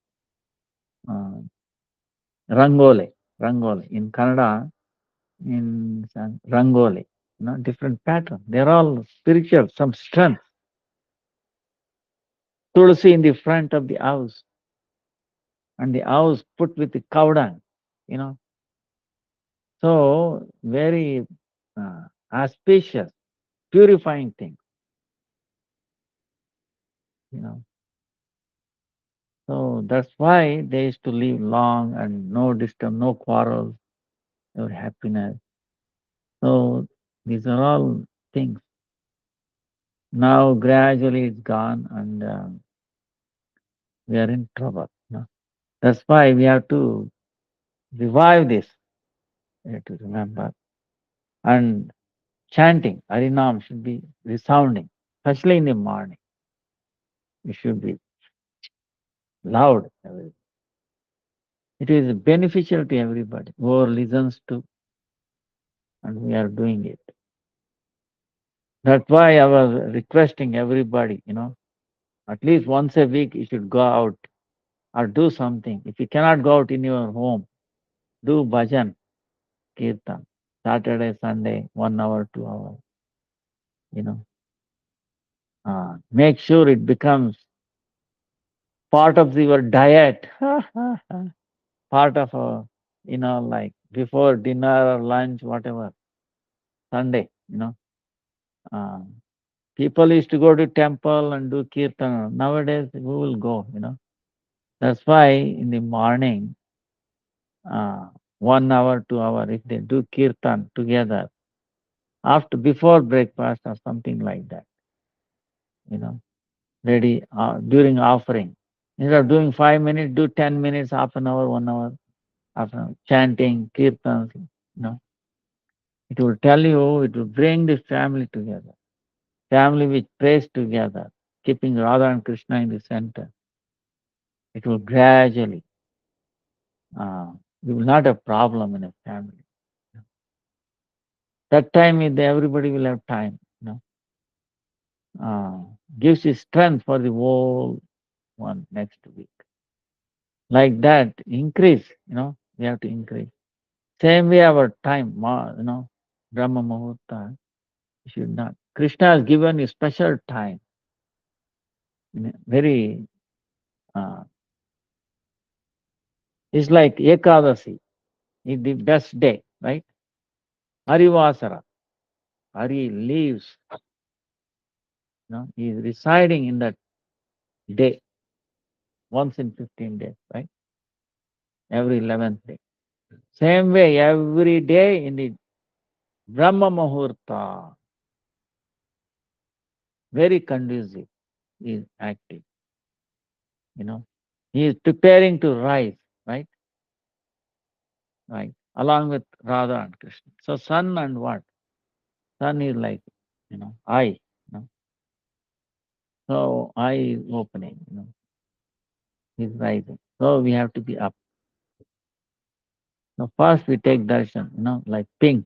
S1: uh, rangole, rangole. In Kannada, in rangole, different pattern. They're all spiritual, some strength. Tulsi in the front of the house, and the house put with the cow dung. So very auspicious, purifying thing. So that's why they used to live long and no disturb, no quarrels, no happiness. So these are all things. Now gradually it's gone, and we are in trouble. That's why we have to revive this. We have to remember. And chanting, Harinam should be resounding, especially in the morning. It should be loud. It is beneficial to everybody who listens to, and we are doing it. That's why I was requesting everybody, at least once a week you should go out or do something. If you cannot go out in your home, do bhajan, kirtan, Saturday, Sunday, 1 hour, 2 hours, you know. Make sure it becomes part of your diet, part of like before dinner or lunch, whatever, Sunday. Uh, People used to go to temple and do kirtan. Nowadays, who will go? That's why in the morning, uh, 1 hour, 2 hour, if they do kirtan together, after before breakfast or something like that, you know, ready during offering. Instead of doing 5 minutes, do 10 minutes, half an hour, 1 hour, half an hour, chanting kirtans. It will tell you, it will bring the family together. Family which prays together, keeping Radha and Krishna in the center. It will gradually, you will not have problem in a family. That time everybody will have time. Uh, Gives you strength for the whole one next week. Like that, increase. We have to increase. Same way our time, Brahma Muhurta, you should not. Krishna has given you special time, very. Uh, it's like Ekadasi, is the best day, right? Harivasara, Hari leaves. He is residing in that day once in 15 days, right? Every 11th day. Same way, every day in the Brahma Muhurta, very conducive, is active. He is preparing to rise, right? Right. Along with Radha and Krishna. So sun and what? Sun is like, eye. So eye is opening, is rising. So we have to be up. So first we take darshan, like pink,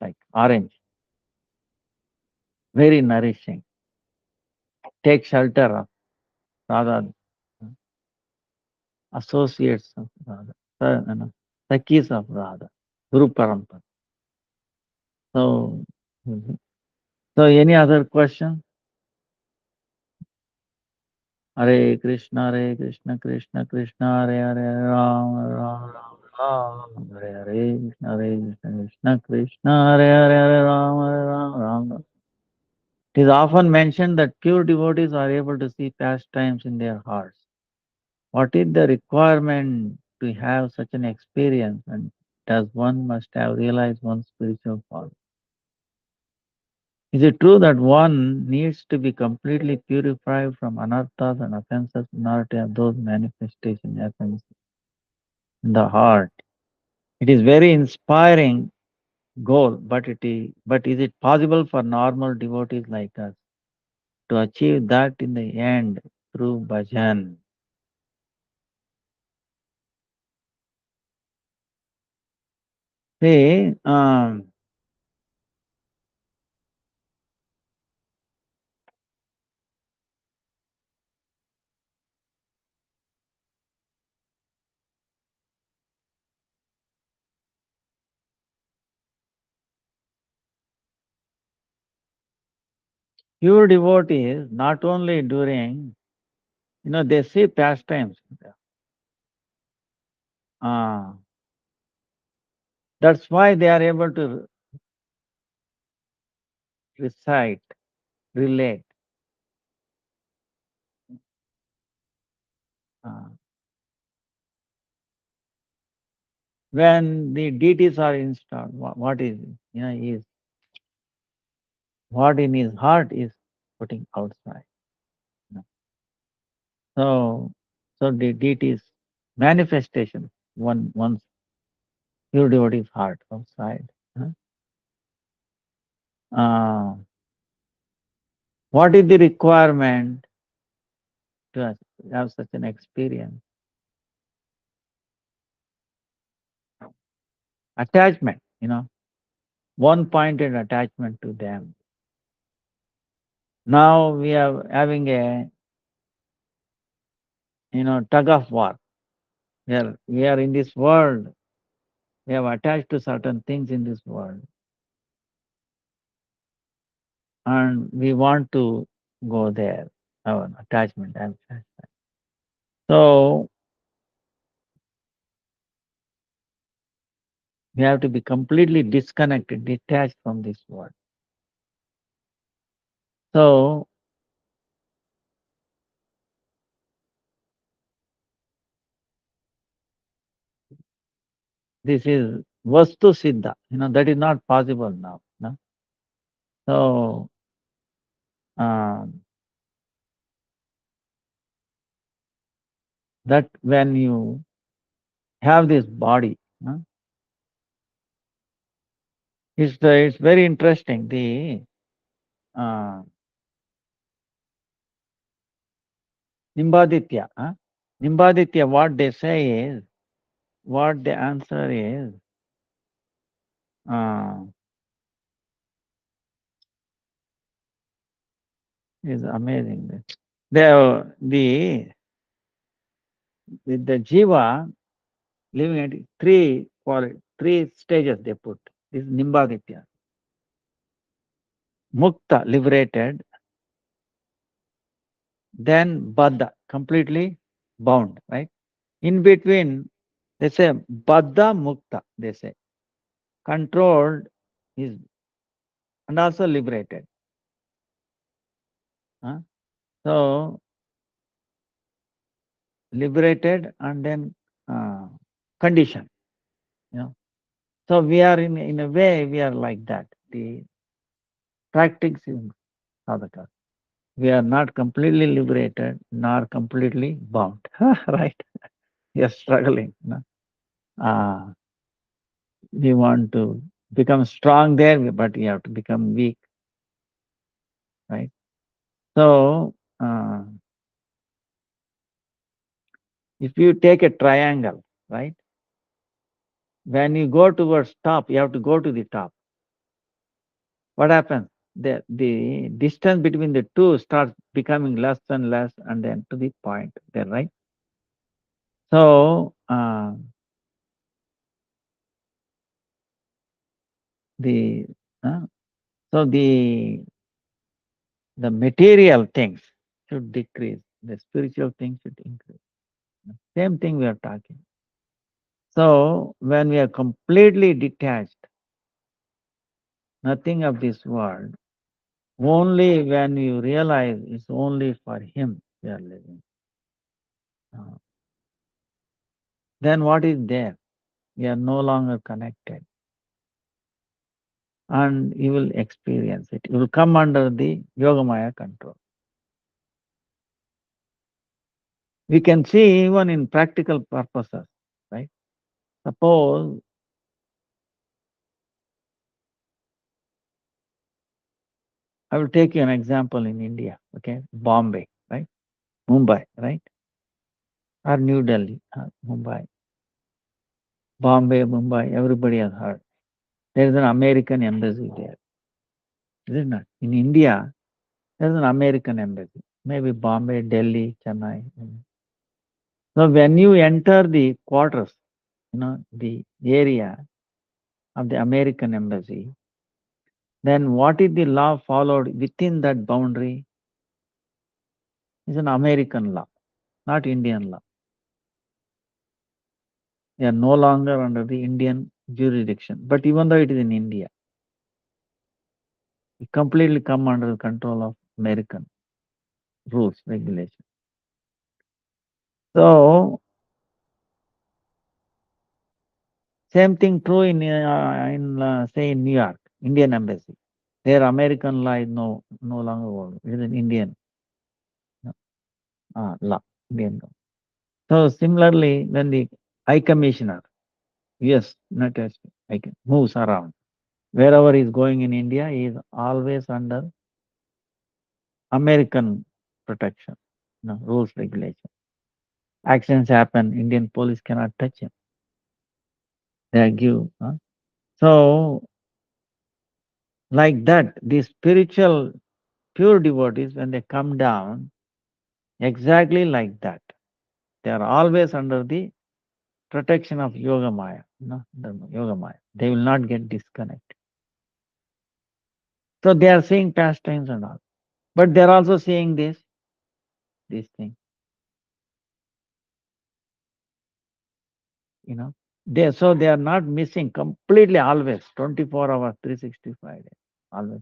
S1: like orange, very nourishing. Take shelter of Radha, associates of Radha, Sakis of Radha, Guru Parampara. So, mhm. So any other question? Hare Krishna, Krishna Krishna, Hare Hare, Ram Ram, Ram Hare Hare, Krishna Krishna, Krishna Hare Hare, Hare Ram, Hare Ram, Ram Ram. It is often mentioned that pure devotees are able to see pastimes in their hearts. What is the requirement to have such an experience, and does one must have realized one's spiritual form? Is it true that one needs to be completely purified from anarthas and offenses in order to have those manifestation essence in the heart? It is very inspiring goal, but is it possible for normal devotees like us to achieve that in the end through bhajan? See, pure devotees not only during, they see pastimes. Uh, that's why they are able to recite, relate. Uh, when the deities are installed, what is it? Is what in his heart is putting outside. You know. So the deity is manifestation, one's pure devotee's heart outside. Huh? Uh, what is the requirement to have such an experience? Attachment, one-pointed attachment to them. Now we are having a, tug of war. We are in this world. We have attached to certain things in this world, and we want to go there. Our attachment. So we have to be completely disconnected, detached from this world. So this is vastu siddha. That is not possible now. No? So um, that when you have this body, it's very interesting. The uh, Nimbaditya, Nimbaditya, what they say is, what the answer uh, is amazing. The jiva living at three stages they put. This is Nimbaditya. Mukta, liberated, then Baddha, completely bound, right? In between, they say Baddha Mukta, they say. Controlled is and also liberated. Huh? So liberated and then conditioned. You know. So we are in a way we are like that. The practicing sadhaka. We are not completely liberated nor completely bound. Right? We are struggling. Uh, we want to become strong there, but we have to become weak. Right? So if you take a triangle, right? When you go towards top, you have to go to the top. What happens? The distance between the two starts becoming less and less, and then to the point there, right? So the uh, so the material things should decrease, the spiritual things should increase. Same thing we are talking. So when we are completely detached, nothing of this world, only when you realize it's only for him we are living. Uh, then what is there? We are no longer connected. And you will experience it. You will come under the Yogamaya control. We can see even in practical purposes, right? Suppose I will take you an example in India, okay? Bombay, right? Mumbai, right? Or New Delhi, Mumbai. Bombay, Mumbai, everybody has heard. There is an American embassy there. Is it not? In India, there is an American embassy. Maybe Bombay, Delhi, Chennai. So when you enter the quarters, the area of the American embassy, then what is the law followed within that boundary? Is an American law, not Indian law. They are no longer under the Indian jurisdiction. But even though it is in India, it completely come under the control of American rules, regulations. So same thing true in say in New York, Indian embassy. Their American law is no longer work. It is an Indian law, Indian law. So similarly, when the High Commissioner, yes, not as moves around, wherever he is going in India, he is always under American protection, rules, regulation. Accidents happen, Indian police cannot touch him. They give. So, like that, the spiritual pure devotees, when they come down, exactly like that, they are always under the protection of Yoga Maya, Yoga Maya. They will not get disconnected. So they are seeing pastimes and all, but they are also seeing this thing, you know. They are not missing completely always, 24 hours, 365 days, always.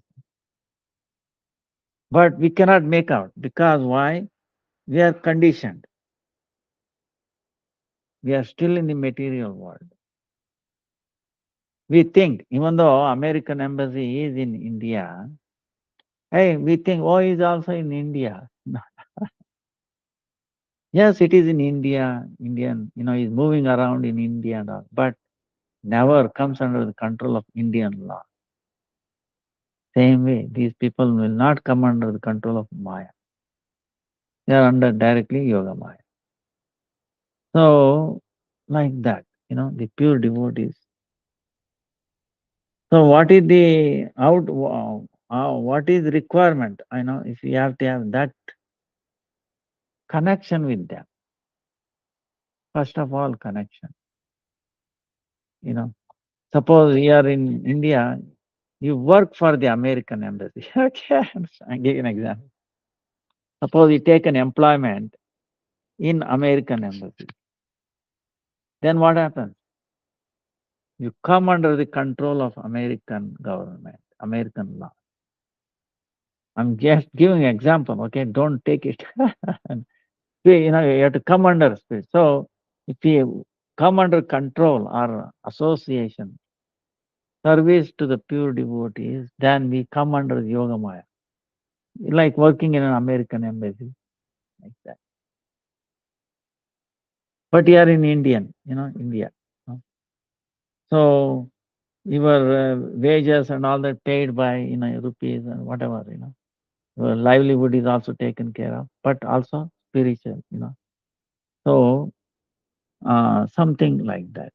S1: But we cannot make out because why? We are conditioned. We are still in the material world. We think, even though American embassy is in India, hey, we think, oh, he's also in India. Yes, it is in India, Indian, he's moving around in India and all, but never comes under the control of Indian law. Same way, these people will not come under the control of Maya. They are under directly Yoga Maya. So, like that, the pure devotees. So, what is the what is requirement? I know if you have to have that connection with them. First of all, connection. You know, suppose you are in India, you work for the American embassy. Okay, I give you an example. Suppose you take an employment in American embassy. Then what happens? You come under the control of American government, American law. I'm just giving an example, okay? Don't take it. You have to come under spirit. So if you come under control or association, service to the pure devotees, then we come under the Yoga Maya. Like working in an American embassy, like that. But you are in India. So your wages and all that paid by rupees and whatever. Your livelihood is also taken care of, but also spiritual. So something like that.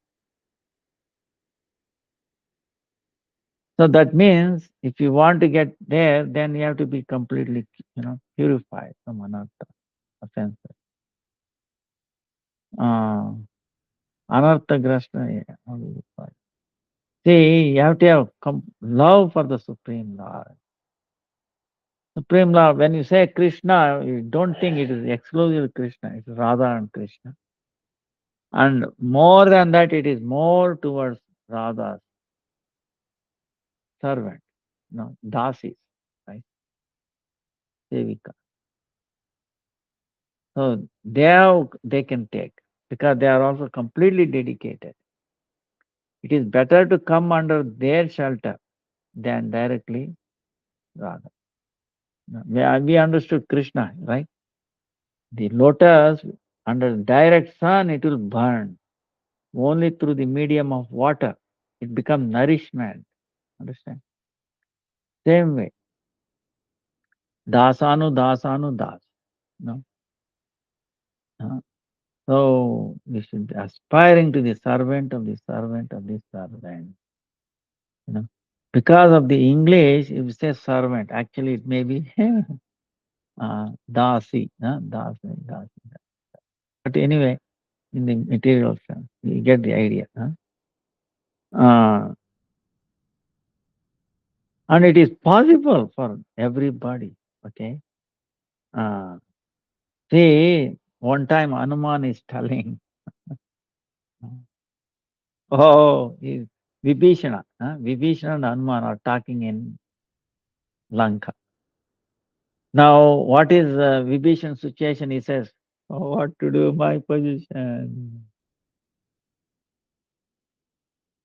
S1: So that means if you want to get there, then you have to be completely, purified from anartha, offenses. Uh, Anartha grasta, yeah, how do you call it? See, you have to have love for the Supreme Lord. Supreme Lord, when you say Krishna, you don't think it is exclusive Krishna, it is Radha and Krishna. And more than that, it is more towards Radha's servant, dasis, right? Sevika. So they can take because they are also completely dedicated. It is better to come under their shelter than directly Radha. We understood Krishna, right? The lotus under direct sun it will burn. Only through the medium of water it becomes nourishment. Understand? Same way. Dasanu das. No? Uh, So we should be aspiring to the servant of the servant of the servant. You know, because of the English, if you say servant, actually it may be dasi, dasi. But anyway, in the material sense, you get the idea. Uh, and it is possible for everybody. Okay. Uh, See, one time Hanuman is telling, oh, Vibhishana, Vibhishana and Hanuman are talking in Lanka. Now, what is Vibhishana's situation? He says, oh, what to do, my position?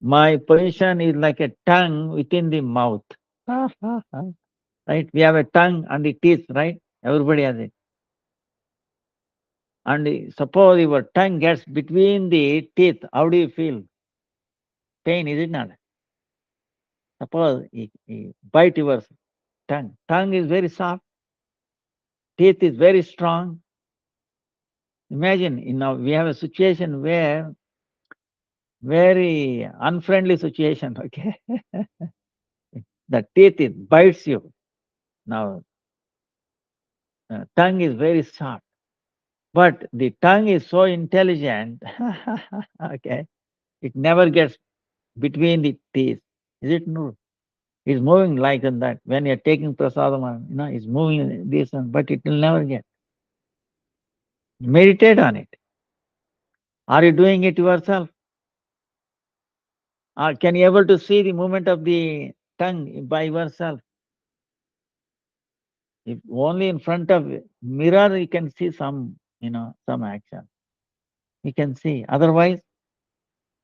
S1: My position is like a tongue within the mouth. Right? We have a tongue and the teeth, right? Everybody has it. And suppose your tongue gets between the teeth, how do you feel? Pain, is it not? Suppose you bite your tongue. Tongue is very soft, teeth is very strong. Imagine, we have a situation where very unfriendly situation, okay? The teeth it bites you. Now, tongue is very soft, but the tongue is so intelligent, okay? It never gets between the teeth. Is it no? It's moving like that. When you're taking prasadam, it's moving this and but it will never get. Meditate on it. Are you doing it yourself? Or can you able to see the movement of the tongue by yourself? If only in front of mirror you can see some action. You can see. Otherwise,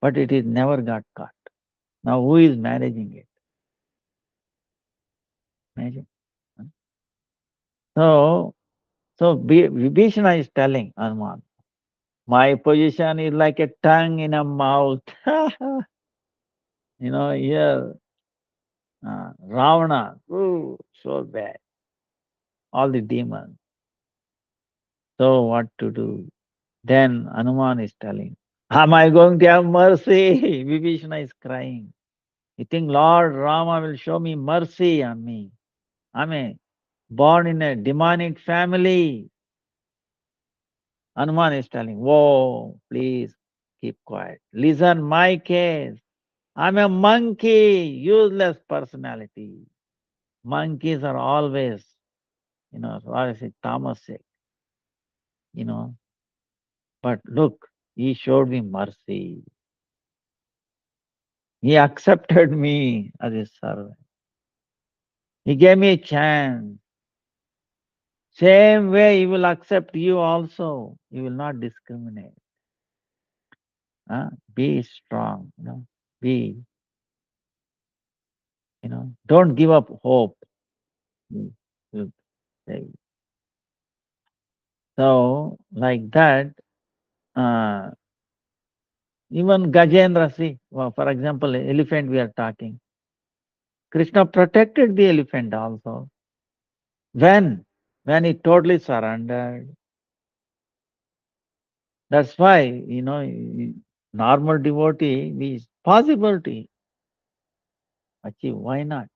S1: but it is never got caught. Now who is managing it? Imagine. So Vibhishana is telling Hanuman, my position is like a tongue in a mouth. Here, Ravana, ooh, so bad. All the demons. So what to do? Then Hanuman is telling, am I going to have mercy? Vibhishana is crying. You think Lord Rama will show me mercy on me? I'm born in a demonic family. Hanuman is telling, whoa, please keep quiet. Listen my case. I'm a monkey, useless personality. Monkeys are always, what is it, Thomas said, you know. But look, he showed me mercy. He accepted me as his servant. He gave me a chance. Same way he will accept you also. He will not discriminate. Be strong, Be, don't give up hope. Mm, mm, say. So, like that, uh, even Gajendra, see, well, for example, elephant we are talking. Krishna protected the elephant also. When? When he totally surrendered. That's why, normal devotee is possible to achieve. Why not?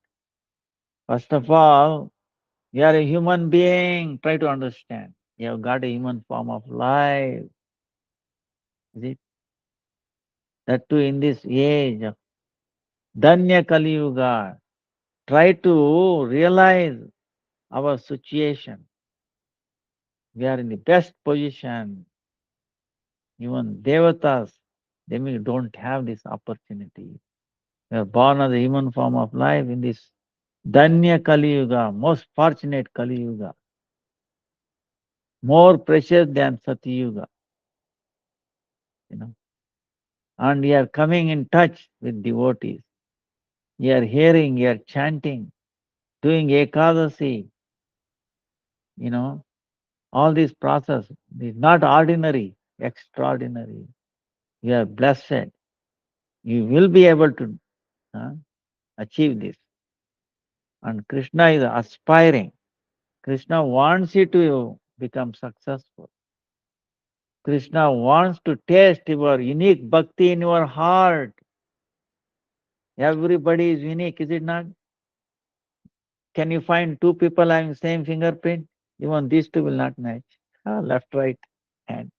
S1: First of all, you are a human being. Try to understand. You have got a human form of life. Is it? That too in this age of Danya Kali Yuga. Try to realize our situation. We are in the best position. Even devatas, they don't have this opportunity. We are born as a human form of life in this Danya Kali Yuga, most fortunate Kali Yuga, more precious than Sati Yuga. And we are coming in touch with devotees. You are hearing, you are chanting, doing Ekadasi, all this process is not ordinary, extraordinary. You are blessed. You will be able to achieve this. And Krishna is aspiring. Krishna wants you to become successful. Krishna wants to taste your unique bhakti in your heart. Everybody is unique, is it not? Can you find two people having same fingerprint? Even these two will not match. Left, right, hand.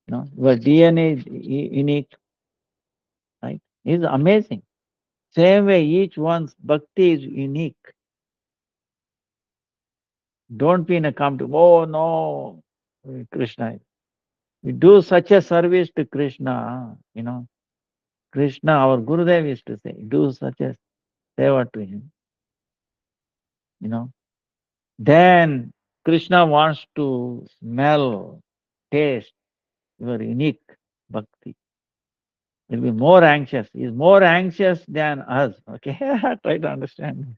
S1: Your DNA is unique, right? It's amazing. Same way, each one's bhakti is unique. Don't be in a competition. Oh no, Krishna. We do such a service to Krishna, Krishna, our Gurudev used to say, do such a seva to him, you know. Then Krishna wants to smell, taste your unique bhakti. He'll be more anxious. He's more anxious than us. Okay, try to understand.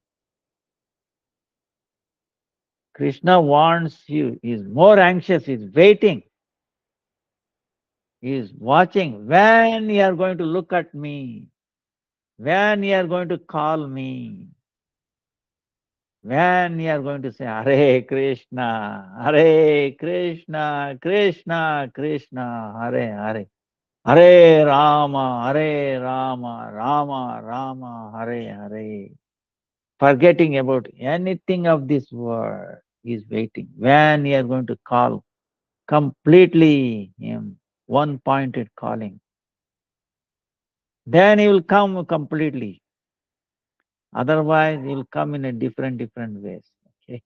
S1: Krishna wants you. He's more anxious. He's waiting. He's watching. When you are going to look at me? When you are going to call me? When you are going to say Hare Krishna, Hare Krishna, Krishna Krishna, Hare Hare, Hare Rama, Hare Rama, Rama Rama, Hare Hare. Forgetting about anything of this world, he is waiting. When you are going to call completely him, one pointed calling, then he will come completely. Otherwise, he will come in a different ways. Okay.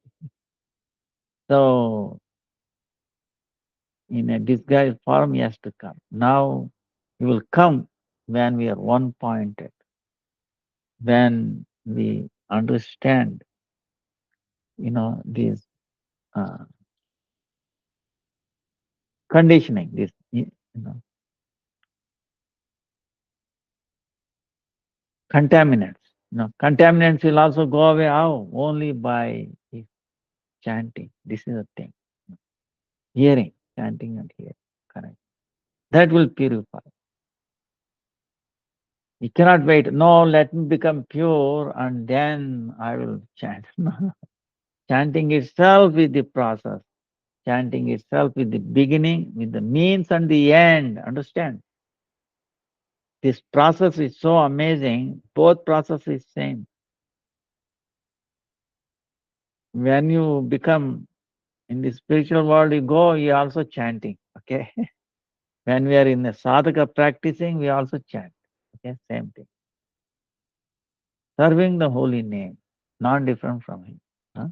S1: So in a disguised form, he has to come. Now he will come when we are one pointed, when we understand, this uh, conditioning, this, contaminants. Contaminants will also go away how? Only by chanting. This is the thing. Hearing, chanting and hearing. Correct. That will purify. You cannot wait. No, let me become pure and then I will chant. Chanting itself is the process. Chanting itself is the beginning, with the means and the end. Understand? This process is so amazing. Both processes same. When you become in the spiritual world, you go, you also chanting. Okay. When we are in the sadhaka practicing, we also chant. Okay, same thing. Serving the holy name, not different from him. Huh?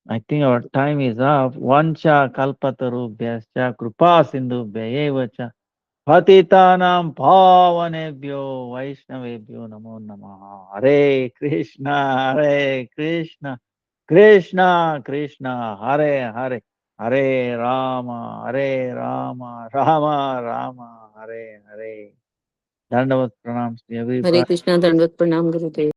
S1: I think our time is up. Vancha kalpatarubhyascha kripa sindhubhya cha patitanam pavanebhyo vaishnavebhyo namo namaha. Hare Krishna, Hare Krishna, Krishna Krishna, Hare Hare, Hare Rama, Hare Rama, Rama Rama, Hare Hare. Dandavat pranams to
S2: Hare
S1: everybody.
S2: Krishna, Dandavat Pranam, Gurudev.